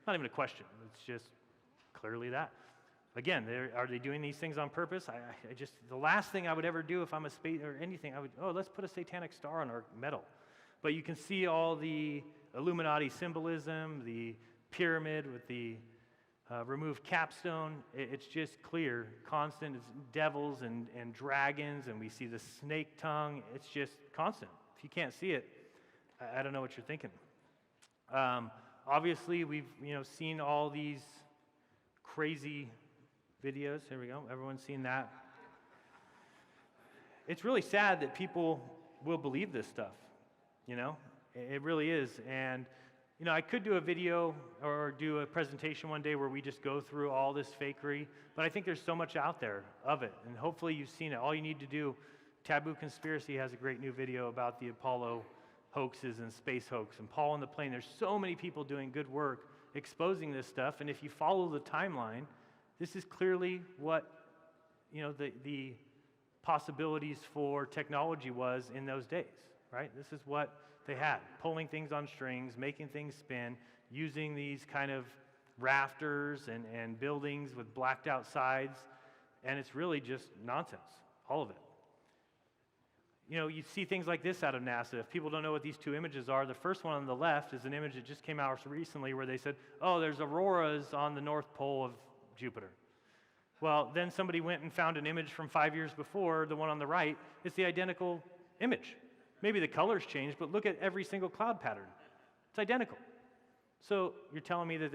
a question. It's just clearly that. Again, are they doing these things on purpose? I just, the last thing I would ever do if I'm a space or anything, let's put a satanic star on our medal. But you can see all the Illuminati symbolism, the pyramid with the removed capstone. It's just clear, constant. It's devils and dragons, and we see the snake tongue. It's just constant. If you can't see it, I don't know what you're thinking. Obviously, we've seen all these crazy videos. Here we go. Everyone's seen that. It's really sad that people will believe this stuff. It really is. And I could do a video or do a presentation one day where we just go through all this fakery, but I think there's so much out there of it, and hopefully you've seen it. All you need to do, Taboo Conspiracy has a great new video about the Apollo hoaxes and space hoax, and Paul on the Plane. There's so many people doing good work exposing this stuff, and if you follow the timeline, this is clearly what the possibilities for technology was in those days, right? This is what they had, pulling things on strings, making things spin, using these kind of rafters and buildings with blacked out sides, and it's really just nonsense, all of it. You see things like this out of NASA. If people don't know what these two images are, the first one on the left is an image that just came out recently where they said, oh, there's auroras on the North Pole of Jupiter. Well, then somebody went and found an image from 5 years before, the one on the right. It's the identical image. Maybe the colors changed, but look at every single cloud pattern. It's identical. So you're telling me that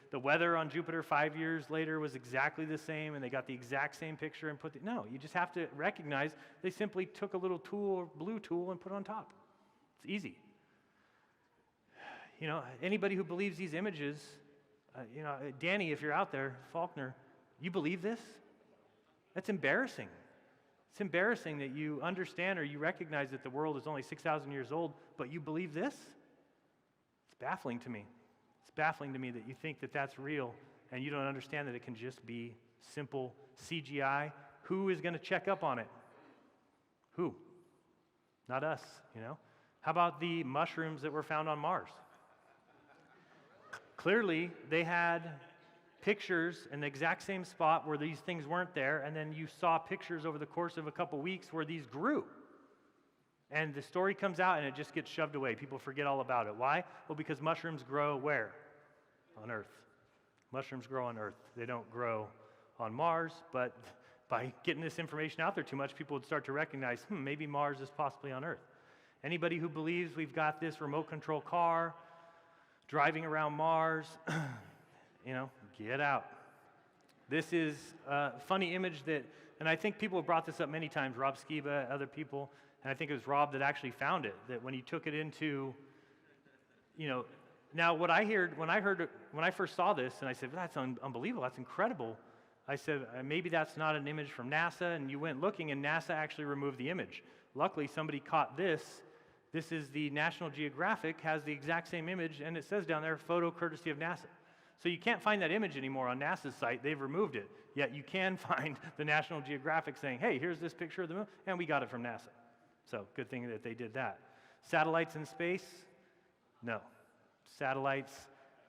the weather on Jupiter 5 years later was exactly the same and they got the exact same picture and no, you just have to recognize they simply took a little tool, blue tool, and put it on top. It's easy. Anybody who believes these images, Danny, if you're out there, Faulkner, you believe this? That's embarrassing. It's embarrassing that you understand or you recognize that the world is only 6,000 years old, but you believe this? It's baffling to me. It's baffling to me that you think that that's real and you don't understand that it can just be simple CGI. Who is going to check up on it? Who? Not us, How about the mushrooms that were found on Mars? Clearly, they had pictures in the exact same spot where these things weren't there, and then you saw pictures over the course of a couple weeks where these grew. And the story comes out and it just gets shoved away. People forget all about it. Why? Well, because mushrooms grow where? On Earth. Mushrooms grow on Earth. They don't grow on Mars, but by getting this information out there too much, people would start to recognize, maybe Mars is possibly on Earth. Anybody who believes we've got this remote control car driving around Mars, get out. This is a funny image that, and I think people have brought this up many times, Rob Skiba, other people, and I think it was Rob that actually found it, that when he took it into, now what I heard, when I first saw this, and I said, that's unbelievable, that's incredible. I said, maybe that's not an image from NASA, and you went looking, and NASA actually removed the image. Luckily, somebody caught this. This is the National Geographic, has the exact same image, and it says down there, photo courtesy of NASA. So you can't find that image anymore on NASA's site. They've removed it. Yet you can find the National Geographic saying, hey, here's this picture of the moon, and we got it from NASA. So good thing that they did that. Satellites in space? No. Satellites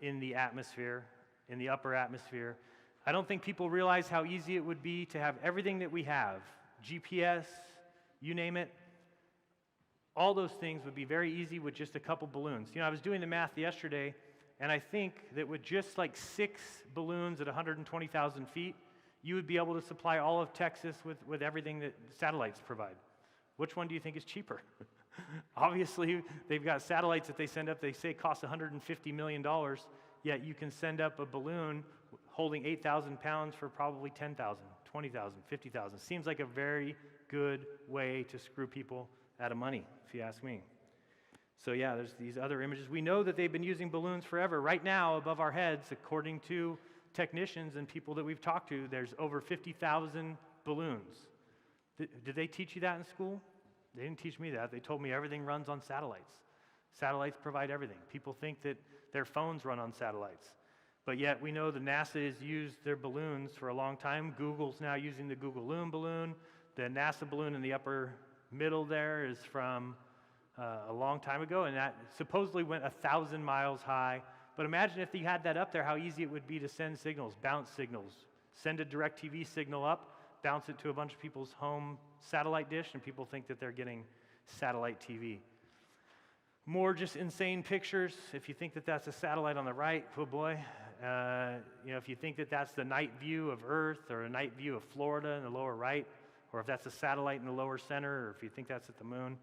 in the atmosphere, in the upper atmosphere. I don't think people realize how easy it would be to have everything that we have, GPS, you name it. All those things would be very easy with just a couple balloons. I was doing the math yesterday, and I think that with just like 6 balloons at 120,000 feet, you would be able to supply all of Texas with everything that satellites provide. Which one do you think is cheaper? Obviously, they've got satellites that they send up, they say cost $150 million, yet you can send up a balloon holding 8,000 pounds for probably 10,000, 20,000, 50,000. Seems like a very good way to screw people out of money, if you ask me. So yeah, there's these other images. We know that they've been using balloons forever. Right now, above our heads, according to technicians and people that we've talked to, there's over 50,000 balloons. Did they teach you that in school? They didn't teach me that. They told me everything runs on satellites. Satellites provide everything. People think that their phones run on satellites. But yet we know the NASA has used their balloons for a long time. Google's now using the Google Loon balloon. The NASA balloon in the upper middle there is from a long time ago, and that supposedly went 1,000 miles high. But imagine if you had that up there, how easy it would be to send signals, bounce signals, send a direct TV signal up, bounce it to a bunch of people's home satellite dish, and people think that they're getting satellite TV. More just insane pictures. If you think that that's a satellite on the right, oh boy. If you think that that's the night view of Earth or a night view of Florida in the lower right, or if that's a satellite in the lower center, or if you think that's at the moon,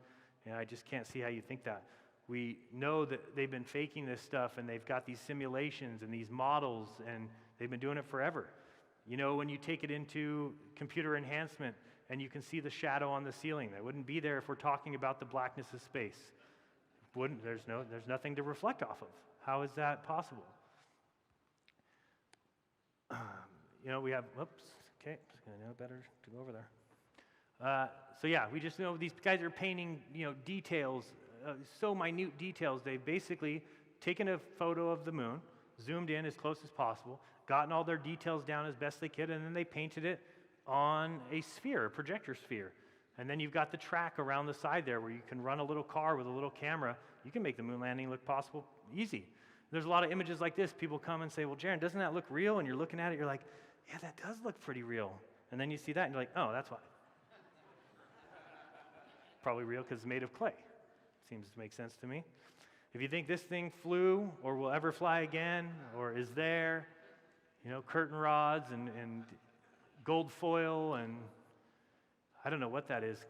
I just can't see how you think that. We know that they've been faking this stuff, and they've got these simulations and these models, and they've been doing it forever. When you take it into computer enhancement and you can see the shadow on the ceiling, that wouldn't be there if we're talking about the blackness of space. There's nothing to reflect off of. How is that possible? We have, okay, I know better to go over there. So yeah, we just know these guys are painting, details, so minute details. They've basically taken a photo of the moon, zoomed in as close as possible, gotten all their details down as best they could, and then they painted it on a sphere, a projector sphere. And then you've got the track around the side there where you can run a little car with a little camera. You can make the moon landing look possible easy. There's a lot of images like this. People come and say, well, Jeran, doesn't that look real? And you're looking at it, you're like, yeah, that does look pretty real. And then you see that, and you're like, oh, that's why. Probably real because it's made of clay. Seems to make sense to me. If you think this thing flew or will ever fly again or is there, curtain rods and gold foil and I don't know what that is,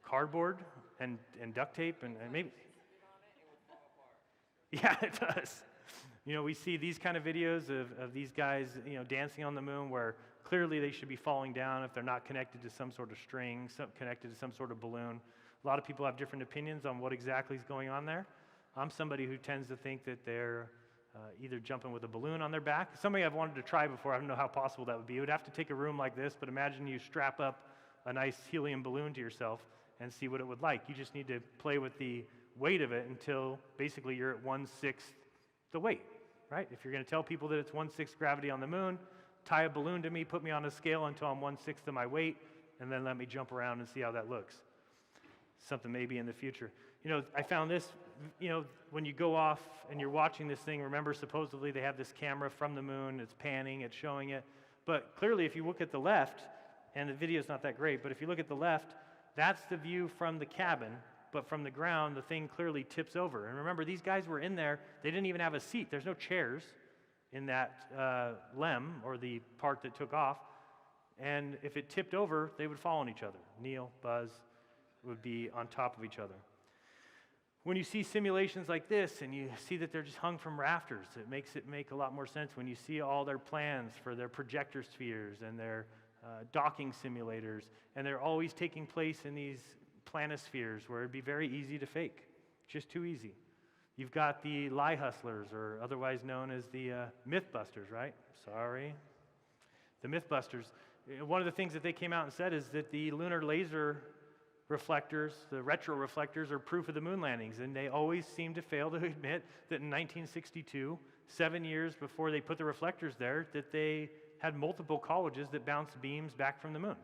cardboard and duct tape and maybe. Yeah, it does. We see these kind of videos of these guys, dancing on the moon where clearly they should be falling down if they're not connected to some sort of string, connected to some sort of balloon. A lot of people have different opinions on what exactly is going on there. I'm somebody who tends to think that they're either jumping with a balloon on their back. Something I've wanted to try before. I don't know how possible that would be. It would have to take a room like this, but imagine you strap up a nice helium balloon to yourself and see what it would like. You just need to play with the weight of it until basically you're at 1/6 the weight, right? If you're going to tell people that it's 1/6 gravity on the moon, tie a balloon to me, put me on a scale until I'm 1/6 of my weight, and then let me jump around and see how that looks. Something maybe in the future. I found this, when you go off and you're watching this thing, remember supposedly they have this camera from the moon, it's panning, it's showing it. But clearly if you look at the left, and the video's not that great, but if you look at the left, that's the view from the cabin, but from the ground, the thing clearly tips over. And remember, these guys were in there, they didn't even have a seat. There's no chairs in that LEM, or the part that took off. And if it tipped over, they would fall on each other. Neil, Buzz would be on top of each other. When you see simulations like this and you see that they're just hung from rafters, it makes it make a lot more sense when you see all their plans for their projector spheres and their docking simulators, and they're always taking place in these planispheres where it'd be very easy to fake, just too easy. You've got the lie hustlers, or otherwise known as the Mythbusters, right? Sorry. The Mythbusters. One of the things that they came out and said is that the lunar laser reflectors, the retro reflectors, are proof of the moon landings, and they always seem to fail to admit that in 1962, 7 years before they put the reflectors there, that they had multiple colleges that bounced beams back from the moon.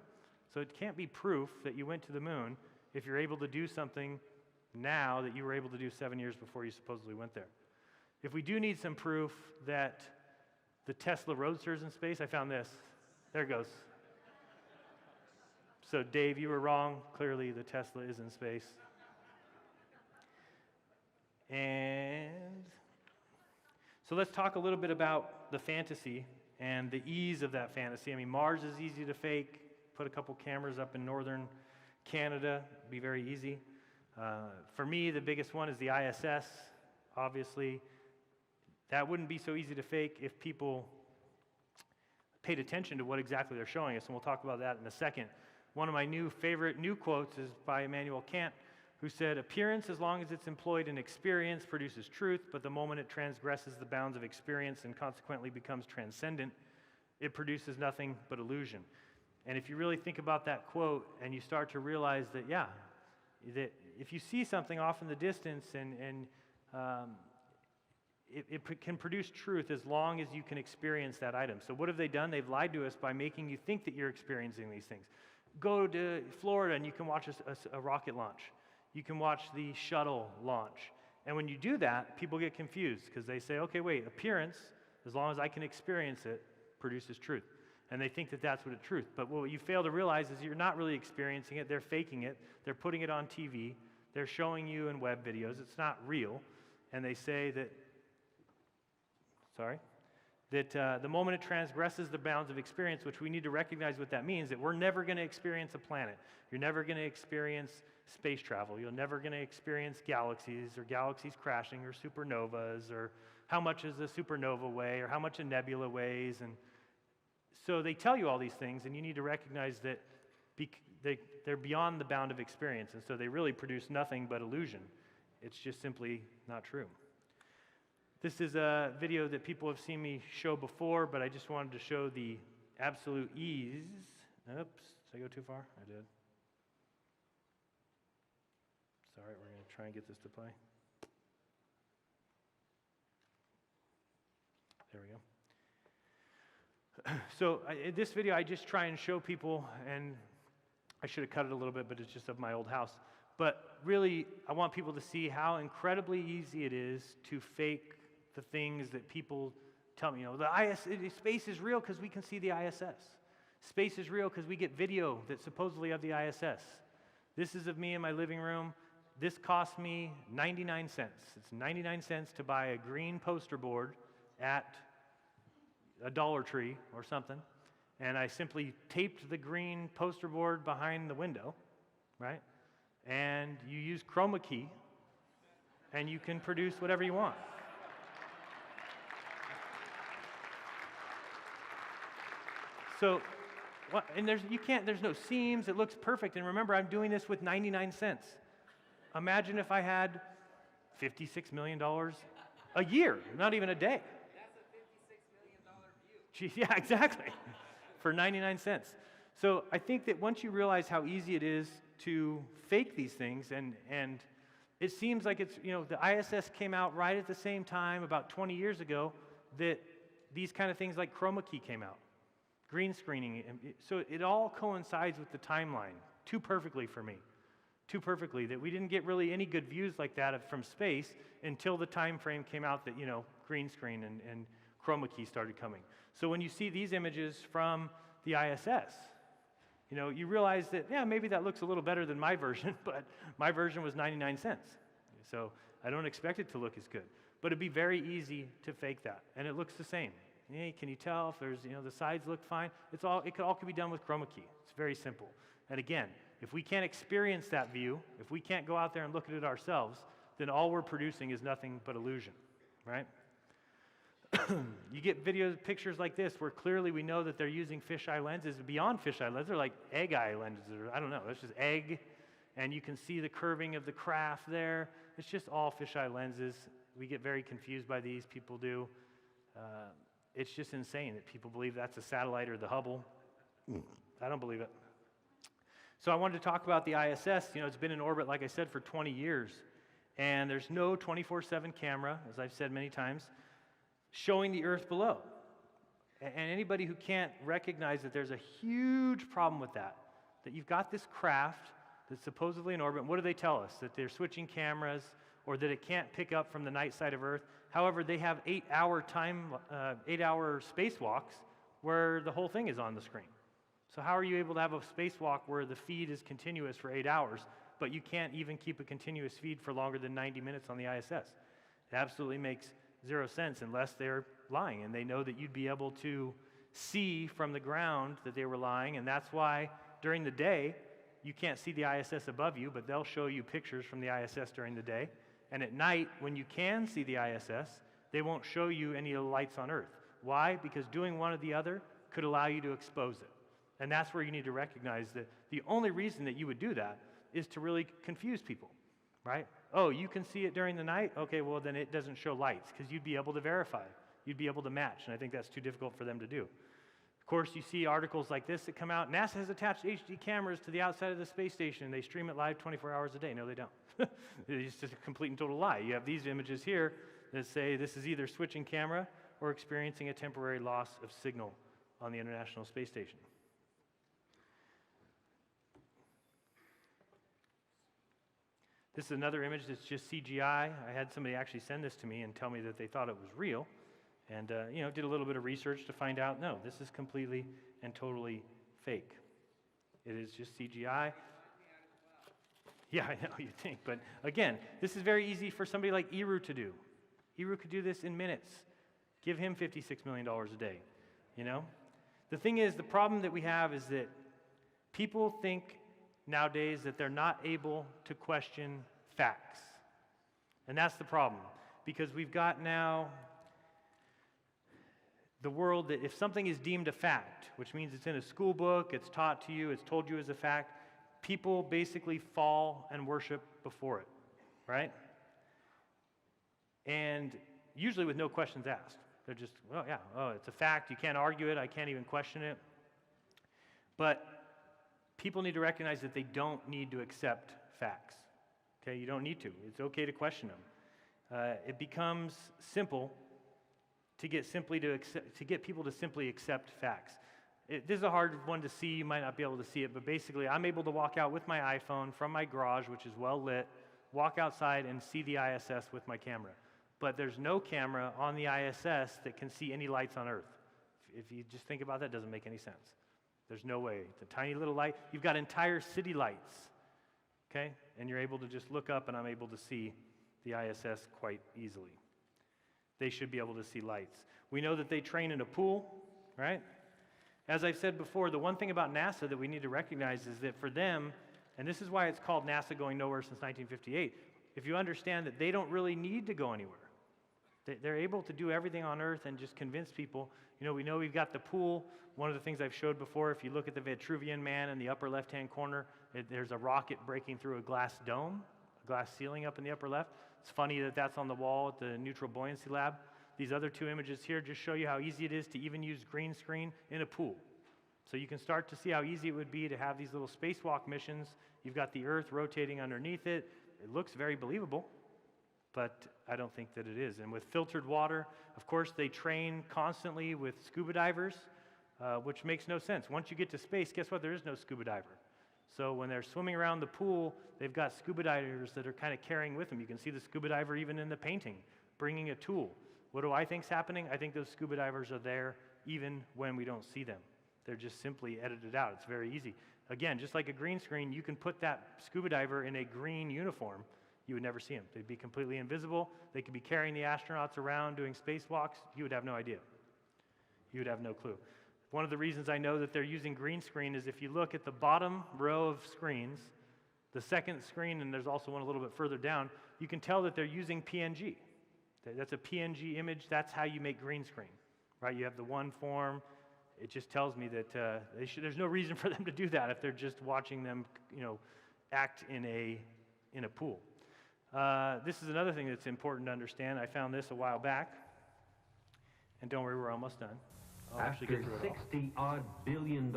So it can't be proof that you went to the moon if you're able to do something now that you were able to do 7 years before you supposedly went there. If we do need some proof that the Tesla Roadster is in space, I found this. There it goes. So Dave, you were wrong. Clearly the Tesla is in space. And so let's talk a little bit about the fantasy and the ease of that fantasy. I mean, Mars is easy to fake. Put a couple cameras up in northern Canada, be very easy. For me, the biggest one is the ISS. Obviously, that wouldn't be so easy to fake if people paid attention to what exactly they're showing us, and we'll talk about that in a second. One of my favorite new quotes is by Immanuel Kant, who said, "Appearance, as long as it's employed in experience, produces truth, but the moment it transgresses the bounds of experience and consequently becomes transcendent, it produces nothing but illusion." And if you really think about that quote and you start to realize that, yeah, that if you see something off in the distance and it can produce truth as long as you can experience that item. So what have they done? They've lied to us by making you think that you're experiencing these things. Go to Florida and you can watch a rocket launch. You can watch the shuttle launch. And when you do that, people get confused because they say, okay, wait, appearance, as long as I can experience it, produces truth. And they think that that's what it's truth. But what you fail to realize is you're not really experiencing it. They're faking it. They're putting it on TV. They're showing you in web videos. It's not real. And they say that, the moment it transgresses the bounds of experience, which we need to recognize what that means, that we're never going to experience a planet. You're never going to experience space travel. You're never going to experience galaxies or galaxies crashing or supernovas or how much does a supernova weigh or how much a nebula weighs. And so they tell you all these things, and you need to recognize that they're beyond the bound of experience, and so they really produce nothing but illusion. It's just simply not true. This is a video that people have seen me show before, but I just wanted to show the absolute ease. Oops, did I go too far? I did. Sorry, we're going to try and get this to play. There we go. So in this video, I just try and show people, and I should have cut it a little bit, but it's just of my old house. But really, I want people to see how incredibly easy it is to fake the things that people tell me. You know, space is real because we can see the ISS. Space is real because we get video that's supposedly of the ISS. This is of me in my living room. This cost me 99 cents. It's 99 cents to buy a green poster board at a Dollar Tree or something. And I simply taped the green poster board behind the window, right? And you use chroma key, and you can produce whatever you want. So, and there's no seams, it looks perfect. And remember, I'm doing this with 99 cents. Imagine if I had $56 million a year, not even a day. That's a $56 million view. Gee, yeah, exactly, for 99 cents. So I think that once you realize how easy it is to fake these things, and it seems like it's, the ISS came out right at the same time, about 20 years ago, that these kind of things like chroma key came out. Green screening, so it all coincides with the timeline too perfectly for me, too perfectly, that we didn't get really any good views like that from space until the time frame came out that, green screen and chroma key started coming. So when you see these images from the ISS, you realize that, yeah, maybe that looks a little better than my version, but my version was 99 cents. So I don't expect it to look as good. But it'd be very easy to fake that, and it looks the same. Hey, can you tell if there's, the sides look fine? It could be done with chroma key. It's very simple. And again, if we can't experience that view, if we can't go out there and look at it ourselves, then all we're producing is nothing but illusion, right? You get pictures like this where clearly we know that they're using fisheye lenses. Beyond fisheye lenses, they're like egg eye lenses, or I don't know, it's just egg, and you can see the curving of the craft there. It's just all fisheye lenses. We get very confused by these, people do. It's just insane that people believe that's a satellite or the Hubble. I don't believe it. So I wanted to talk about the ISS. You know, it's been in orbit, like I said, for 20 years. And there's no 24/7 camera, as I've said many times, showing the Earth below. And anybody who can't recognize that there's a huge problem with that you've got this craft that's supposedly in orbit. What do they tell us? That they're switching cameras, or that it can't pick up from the night side of Earth. However, they have 8-hour spacewalks where the whole thing is on the screen. So how are you able to have a spacewalk where the feed is continuous for 8 hours, but you can't even keep a continuous feed for longer than 90 minutes on the ISS? It absolutely makes zero sense unless they're lying, and they know that you'd be able to see from the ground that they were lying, and that's why during the day you can't see the ISS above you, but they'll show you pictures from the ISS during the day. And at night, when you can see the ISS, they won't show you any of the lights on Earth. Why? Because doing one or the other could allow you to expose it. And that's where you need to recognize that the only reason that you would do that is to really confuse people, right? Oh, you can see it during the night? Okay, well, then it doesn't show lights, because you'd be able to verify. You'd be able to match, and I think that's too difficult for them to do. Of course, you see articles like this that come out. NASA has attached HD cameras to the outside of the space station, and they stream it live 24 hours a day. No, they don't. It's just a complete and total lie. You have these images here that say this is either switching camera or experiencing a temporary loss of signal on the International Space Station. This is another image that's just CGI. I had somebody actually send this to me and tell me that they thought it was real. And, did a little bit of research to find out, no, this is completely and totally fake. It is just CGI. Yeah, I know, you think. But again, this is very easy for somebody like Eru to do. Eru could do this in minutes. Give him $56 million a day, The thing is, the problem that we have is that people think nowadays that they're not able to question facts. And that's the problem, because we've got now the world that if something is deemed a fact, which means it's in a school book, it's taught to you, it's told you as a fact, people basically fall and worship before it, right? And usually with no questions asked. They're just, it's a fact, you can't argue it, I can't even question it. But people need to recognize that they don't need to accept facts. Okay, you don't need to. It's okay to question them. It becomes simple to get people to simply accept facts. This is a hard one to see. You might not be able to see it, but basically, I'm able to walk out with my iPhone from my garage, which is well lit, walk outside and see the ISS with my camera. But there's no camera on the ISS that can see any lights on Earth. If you just think about that, it doesn't make any sense. There's no way. It's a tiny little light. You've got entire city lights, okay? And you're able to just look up, and I'm able to see the ISS quite easily. They should be able to see lights. We know that they train in a pool, right? As I've said before, the one thing about NASA that we need to recognize is that for them, and this is why it's called NASA Going Nowhere since 1958, if you understand that they don't really need to go anywhere. They're able to do everything on Earth and just convince people. We know we've got the pool. One of the things I've showed before, if you look at the Vitruvian Man in the upper left-hand corner, there's a rocket breaking through a glass dome, a glass ceiling up in the upper left. It's funny that that's on the wall at the Neutral Buoyancy Lab. These other two images here just show you how easy it is to even use green screen in a pool. So you can start to see how easy it would be to have these little spacewalk missions. You've got the Earth rotating underneath it. It looks very believable, but I don't think that it is. And with filtered water, of course, they train constantly with scuba divers, which makes no sense. Once you get to space, guess what? There is no scuba diver. So when they're swimming around the pool, they've got scuba divers that are kind of carrying with them. You can see the scuba diver even in the painting, bringing a tool. What do I think's happening? I think those scuba divers are there even when we don't see them. They're just simply edited out. It's very easy. Again, just like a green screen, you can put that scuba diver in a green uniform. You would never see them. They'd be completely invisible. They could be carrying the astronauts around doing spacewalks. You would have no idea. You would have no clue. One of the reasons I know that they're using green screen is if you look at the bottom row of screens, the second screen, and there's also one a little bit further down, you can tell that they're using PNG. That's a PNG image. That's how you make green screen, right? You have the one form. It just tells me that there's no reason for them to do that if they're just watching them, act in a pool. This is another thing that's important to understand. I found this a while back, and don't worry, we're almost done. I'll actually After get through it all. $60-odd billion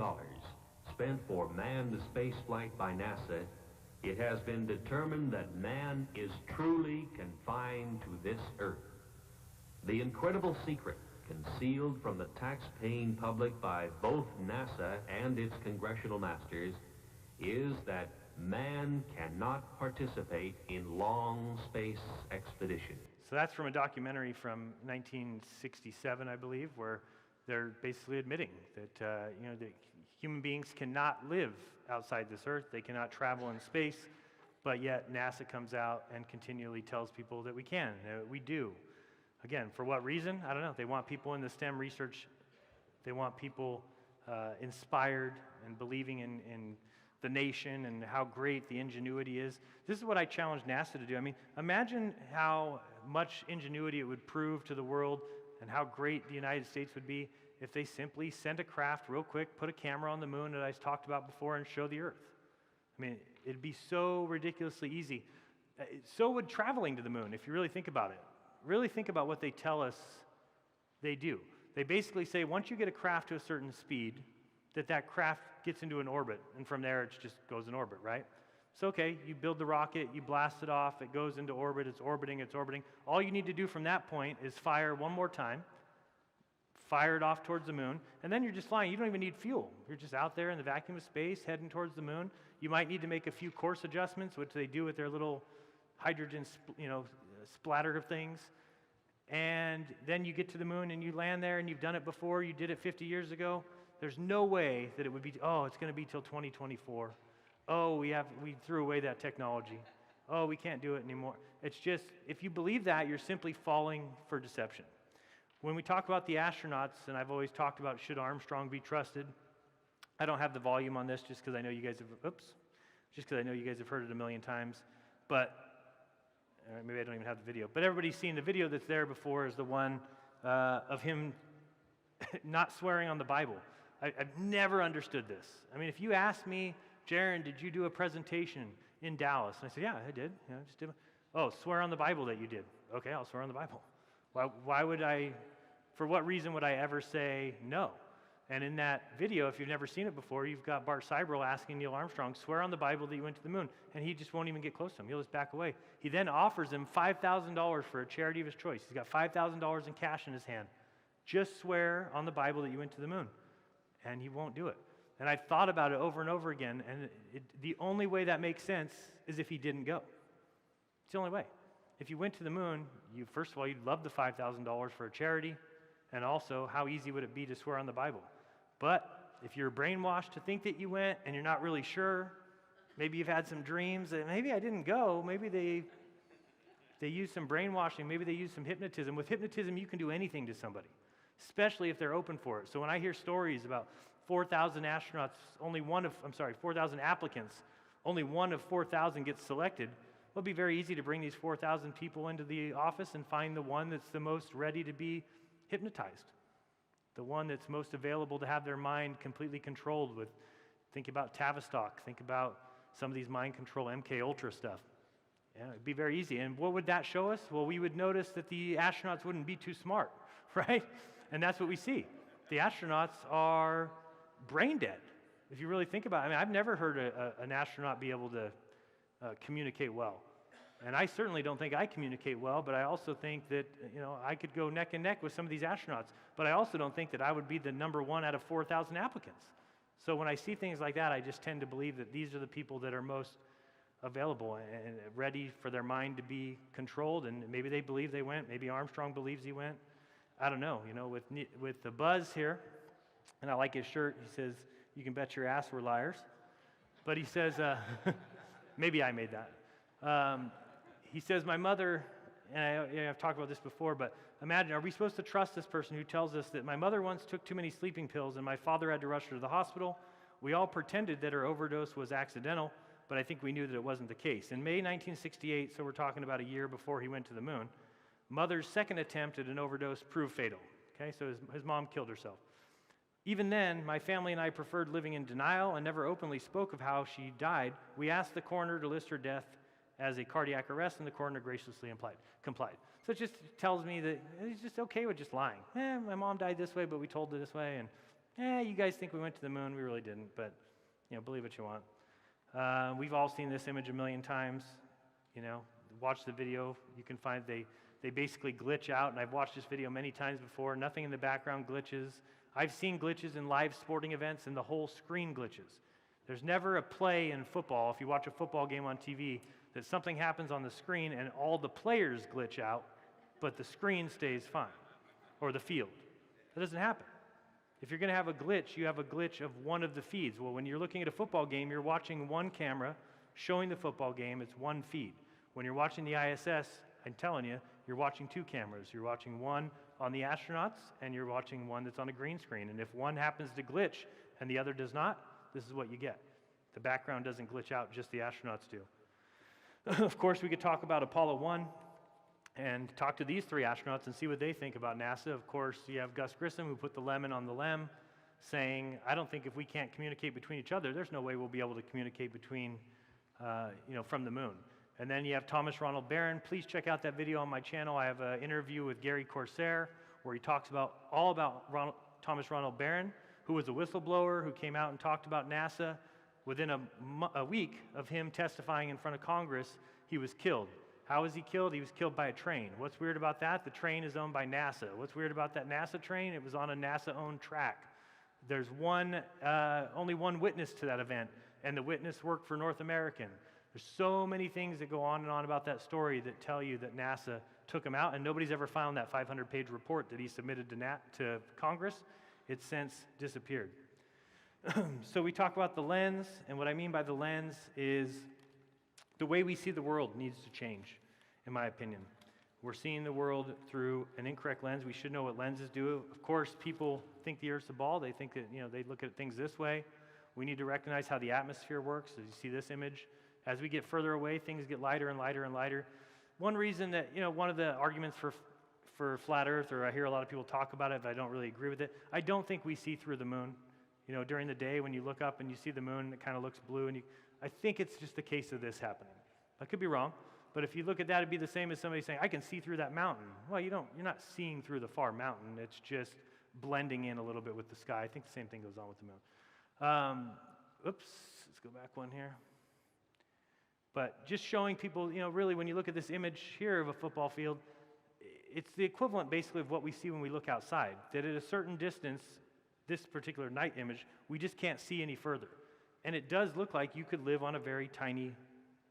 spent for manned spaceflight by NASA, it has been determined that man is truly confined to this Earth. The incredible secret concealed from the tax-paying public by both NASA and its congressional masters is that man cannot participate in long space expeditions. So that's from a documentary from 1967, I believe, where they're basically admitting that that human beings cannot live outside this Earth. They cannot travel in space, but yet NASA comes out and continually tells people that we can, we do. Again, for what reason? I don't know. They want people in the STEM research. They want people inspired and believing in the nation and how great the ingenuity is. This is what I challenge NASA to do. I mean, imagine how much ingenuity it would prove to the world and how great the United States would be if they simply sent a craft real quick, put a camera on the moon that I talked about before, and show the Earth. I mean, it'd be so ridiculously easy. So would traveling to the moon, if you really think about it. Really think about what they tell us they do. They basically say once you get a craft to a certain speed, that craft gets into an orbit, and from there it just goes in orbit, right? So okay, you build the rocket, you blast it off, it goes into orbit, it's orbiting. All you need to do from that point is fire one more time, fire it off towards the moon, and then you're just flying. You don't even need fuel. You're just out there in the vacuum of space, heading towards the moon. You might need to make a few course adjustments, which they do with their little hydrogen, splatter things. And then you get to the moon and you land there, and you've done it before. You did it 50 years ago. There's no way that it would be, it's going to be till 2024. We threw away that technology. We can't do it anymore. It's just, if you believe that, you're simply falling for deception. When we talk about the astronauts, and I've always talked about should Armstrong be trusted, I don't have the volume on this just because I know you guys have heard it a million times, but maybe I don't even have the video. But everybody's seen the video that's there before is the one of him not swearing on the Bible. I've never understood this. I mean, if you ask me, Jeran, did you do a presentation in Dallas? And I said, yeah, I did. I just did. Swear on the Bible that you did. Okay, I'll swear on the Bible. Why would I, for what reason would I ever say no? And in that video, if you've never seen it before, you've got Bart Seibel asking Neil Armstrong, swear on the Bible that you went to the moon. And he just won't even get close to him. He'll just back away. He then offers him $5,000 for a charity of his choice. He's got $5,000 in cash in his hand. Just swear on the Bible that you went to the moon. And he won't do it. And I've thought about it over and over again, and the only way that makes sense is if he didn't go. It's the only way. If you went to the moon, first of all, you'd love the $5,000 for a charity, and also, how easy would it be to swear on the Bible? But if you're brainwashed to think that you went and you're not really sure, maybe you've had some dreams that maybe I didn't go, maybe they use some brainwashing, maybe they use some hypnotism. With hypnotism, you can do anything to somebody, especially if they're open for it. So when I hear stories about 4,000 astronauts, 4,000 applicants, only one of 4,000 gets selected, it'll be very easy to bring these 4,000 people into the office and find the one that's the most ready to be hypnotized, the one that's most available to have their mind completely controlled with, think about Tavistock, think about some of these mind control MK Ultra stuff. Yeah, it'd be very easy. And what would that show us? Well, we would notice that the astronauts wouldn't be too smart, right? And that's what we see. The astronauts are brain dead, if you really think about it. I mean, I've never heard an astronaut be able to communicate well. And I certainly don't think I communicate well, but I also think that, I could go neck and neck with some of these astronauts, but I also don't think that I would be the number one out of 4,000 applicants. So when I see things like that, I just tend to believe that these are the people that are most available and ready for their mind to be controlled, and maybe they believe they went, maybe Armstrong believes he went. I don't know, with the Buzz here, and I like his shirt, he says, you can bet your ass we're liars. But he says, maybe I made that. He says, my mother, and I've talked about this before, but imagine, are we supposed to trust this person who tells us that my mother once took too many sleeping pills and my father had to rush her to the hospital? We all pretended that her overdose was accidental, but I think we knew that it wasn't the case. In May 1968, so we're talking about a year before he went to the moon, Mother's second attempt at an overdose proved fatal. Okay, so his mom killed herself. Even then, my family and I preferred living in denial and never openly spoke of how she died. We asked the coroner to list her death as a cardiac arrest, and the coroner graciously complied. So it just tells me that he's just okay with just lying. My mom died this way, but we told her this way, and you guys think we went to the moon, we really didn't, but believe what you want. We've all seen this image a million times. Watch the video. You can find they basically glitch out, and I've watched this video many times before. Nothing in the background glitches. I've seen glitches in live sporting events, and the whole screen glitches. There's never a play in football, if you watch a football game on TV, that something happens on the screen and all the players glitch out, but the screen stays fine, or the field. That doesn't happen. If you're going to have a glitch, you have a glitch of one of the feeds. Well, when you're looking at a football game, you're watching one camera showing the football game. It's one feed. When you're watching the ISS, I'm telling you, you're watching two cameras. You're watching one on the astronauts, and you're watching one that's on a green screen. And if one happens to glitch and the other does not, this is what you get. The background doesn't glitch out, just the astronauts do. Of course, we could talk about Apollo 1 and talk to these three astronauts and see what they think about NASA. Of course, you have Gus Grissom, who put the lemon on the lem, saying, I don't think if we can't communicate between each other, there's no way we'll be able to communicate between, from the moon. And then you have Thomas Ronald Barron. Please check out that video on my channel. I have an interview with Gary Corsair where he talks all about Thomas Ronald Barron, who was a whistleblower who came out and talked about NASA. Within a week of him testifying in front of Congress, he was killed. How was he killed? He was killed by a train. What's weird about that? The train is owned by NASA. What's weird about that NASA train? It was on a NASA-owned track. There's only one witness to that event, and the witness worked for North American. There's so many things that go on and on about that story that tell you that NASA took him out, and nobody's ever found that 500-page report that he submitted to Congress. It's since disappeared. So we talk about the lens, and what I mean by the lens is the way we see the world needs to change, in my opinion. We're seeing the world through an incorrect lens. We should know what lenses do. Of course, people think the Earth's a ball. They think that, they look at things this way. We need to recognize how the atmosphere works. As you see this image, as we get further away, things get lighter and lighter and lighter. One reason that, one of the arguments for flat Earth, or I hear a lot of people talk about it, but I don't really agree with it, I don't think we see through the moon. During the day when you look up and you see the moon, it kind of looks blue, and I think it's just the case of this happening. I could be wrong, but if you look at that, it'd be the same as somebody saying, I can see through that mountain. Well, you're not seeing through the far mountain. It's just blending in a little bit with the sky. I think the same thing goes on with the moon. Oops, let's go back one here. But just showing people, really when you look at this image here of a football field, it's the equivalent basically of what we see when we look outside, that at a certain distance, this particular night image, we just can't see any further. And it does look like you could live on a very tiny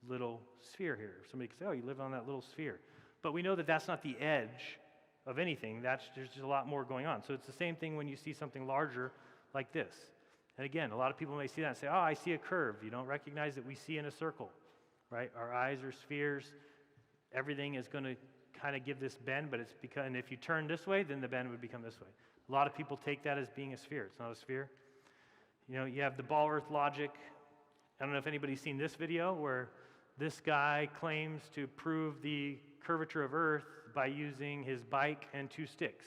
little sphere here. Somebody could say, oh, you live on that little sphere. But we know that that's not the edge of anything. There's just a lot more going on. So it's the same thing when you see something larger like this. And again, a lot of people may see that and say, oh, I see a curve. You don't recognize that we see in a circle, right? Our eyes are spheres. Everything is going to kind of give this bend, but it's because, and if you turn this way, then the bend would become this way. A lot of people take that as being a sphere. It's not a sphere. You have the ball earth logic. I don't know if anybody's seen this video where this guy claims to prove the curvature of Earth by using his bike and two sticks.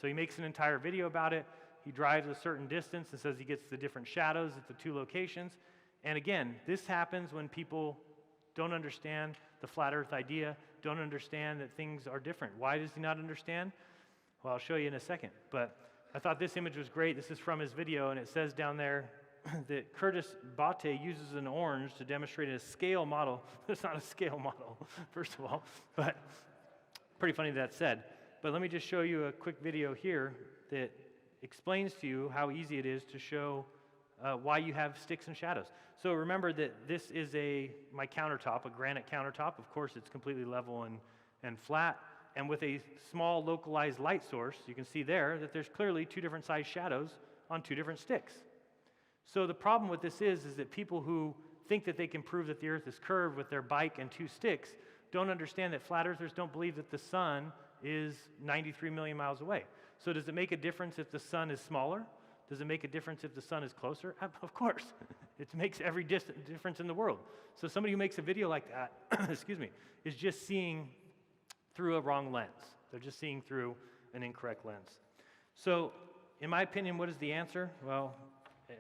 So he makes an entire video about it. He drives a certain distance and says he gets the different shadows at the two locations. And again, this happens when people don't understand the flat Earth idea, don't understand that things are different. Why does he not understand? Well, I'll show you in a second, but I thought this image was great. This is from his video, and it says down there that Curtis Bate uses an orange to demonstrate a scale model. It's not a scale model, first of all, but pretty funny that's said. But let me just show you a quick video here that explains to you how easy it is to show why you have sticks and shadows. So remember that this is my countertop, a granite countertop. Of course, it's completely level and flat. And with a small localized light source, you can see there that there's clearly two different size shadows on two different sticks. So the problem with this is that people who think that they can prove that the Earth is curved with their bike and two sticks don't understand that flat earthers don't believe that the sun is 93 million miles away. So does it make a difference if the sun is smaller? Does it make a difference if the sun is closer? Of course. It makes every difference in the world. So somebody who makes a video like that, excuse me, is just seeing through a wrong lens. They're just seeing through an incorrect lens. So, in my opinion, what is the answer? Well,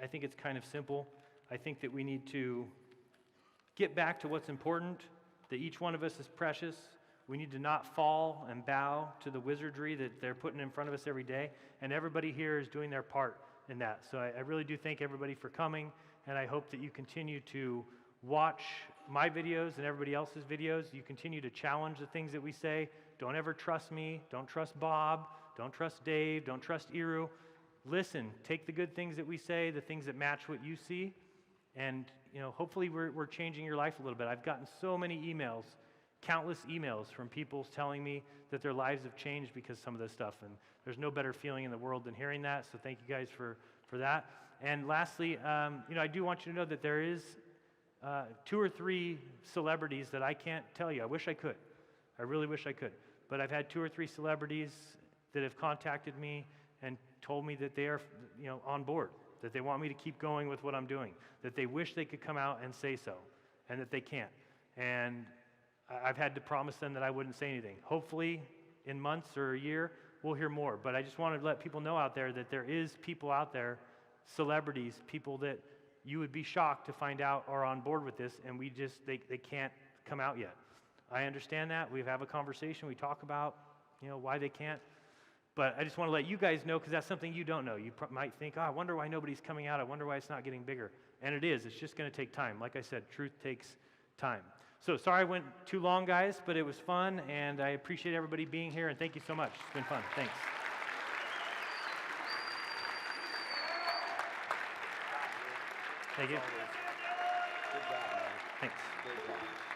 I think it's kind of simple. I think that we need to get back to what's important, that each one of us is precious. We need to not fall and bow to the wizardry that they're putting in front of us every day, and everybody here is doing their part in that. So I really do thank everybody for coming, and I hope that you continue to watch my videos and everybody else's videos. You continue to challenge the things that we say. Don't ever trust me. Don't trust Bob. Don't trust Dave. Don't trust Iru. Listen. Take the good things that we say, the things that match what you see, and hopefully we're changing your life a little bit. I've gotten so many emails, countless emails from people telling me that their lives have changed because of some of this stuff, and there's no better feeling in the world than hearing that, so thank you guys for that. And lastly, I do want you to know that there is 2 or 3 celebrities that I can't tell you. I wish I could. I really wish I could. But I've had 2 or 3 celebrities that have contacted me and told me that they are, on board, that they want me to keep going with what I'm doing, that they wish they could come out and say so, and that they can't. And I've had to promise them that I wouldn't say anything. Hopefully, in months or a year, we'll hear more. But I just wanted to let people know out there that there is people out there, celebrities, people that you would be shocked to find out are on board with this, and they can't come out yet. I understand that. We have a conversation. We talk about, why they can't. But I just want to let you guys know, because that's something you don't know. You might think, I wonder why nobody's coming out. I wonder why it's not getting bigger. And it is. It's just going to take time. Like I said, truth takes time. So sorry I went too long, guys, but it was fun, and I appreciate everybody being here, and thank you so much. It's been fun. Thanks. Thank you. Good job, man. Thanks. Great job.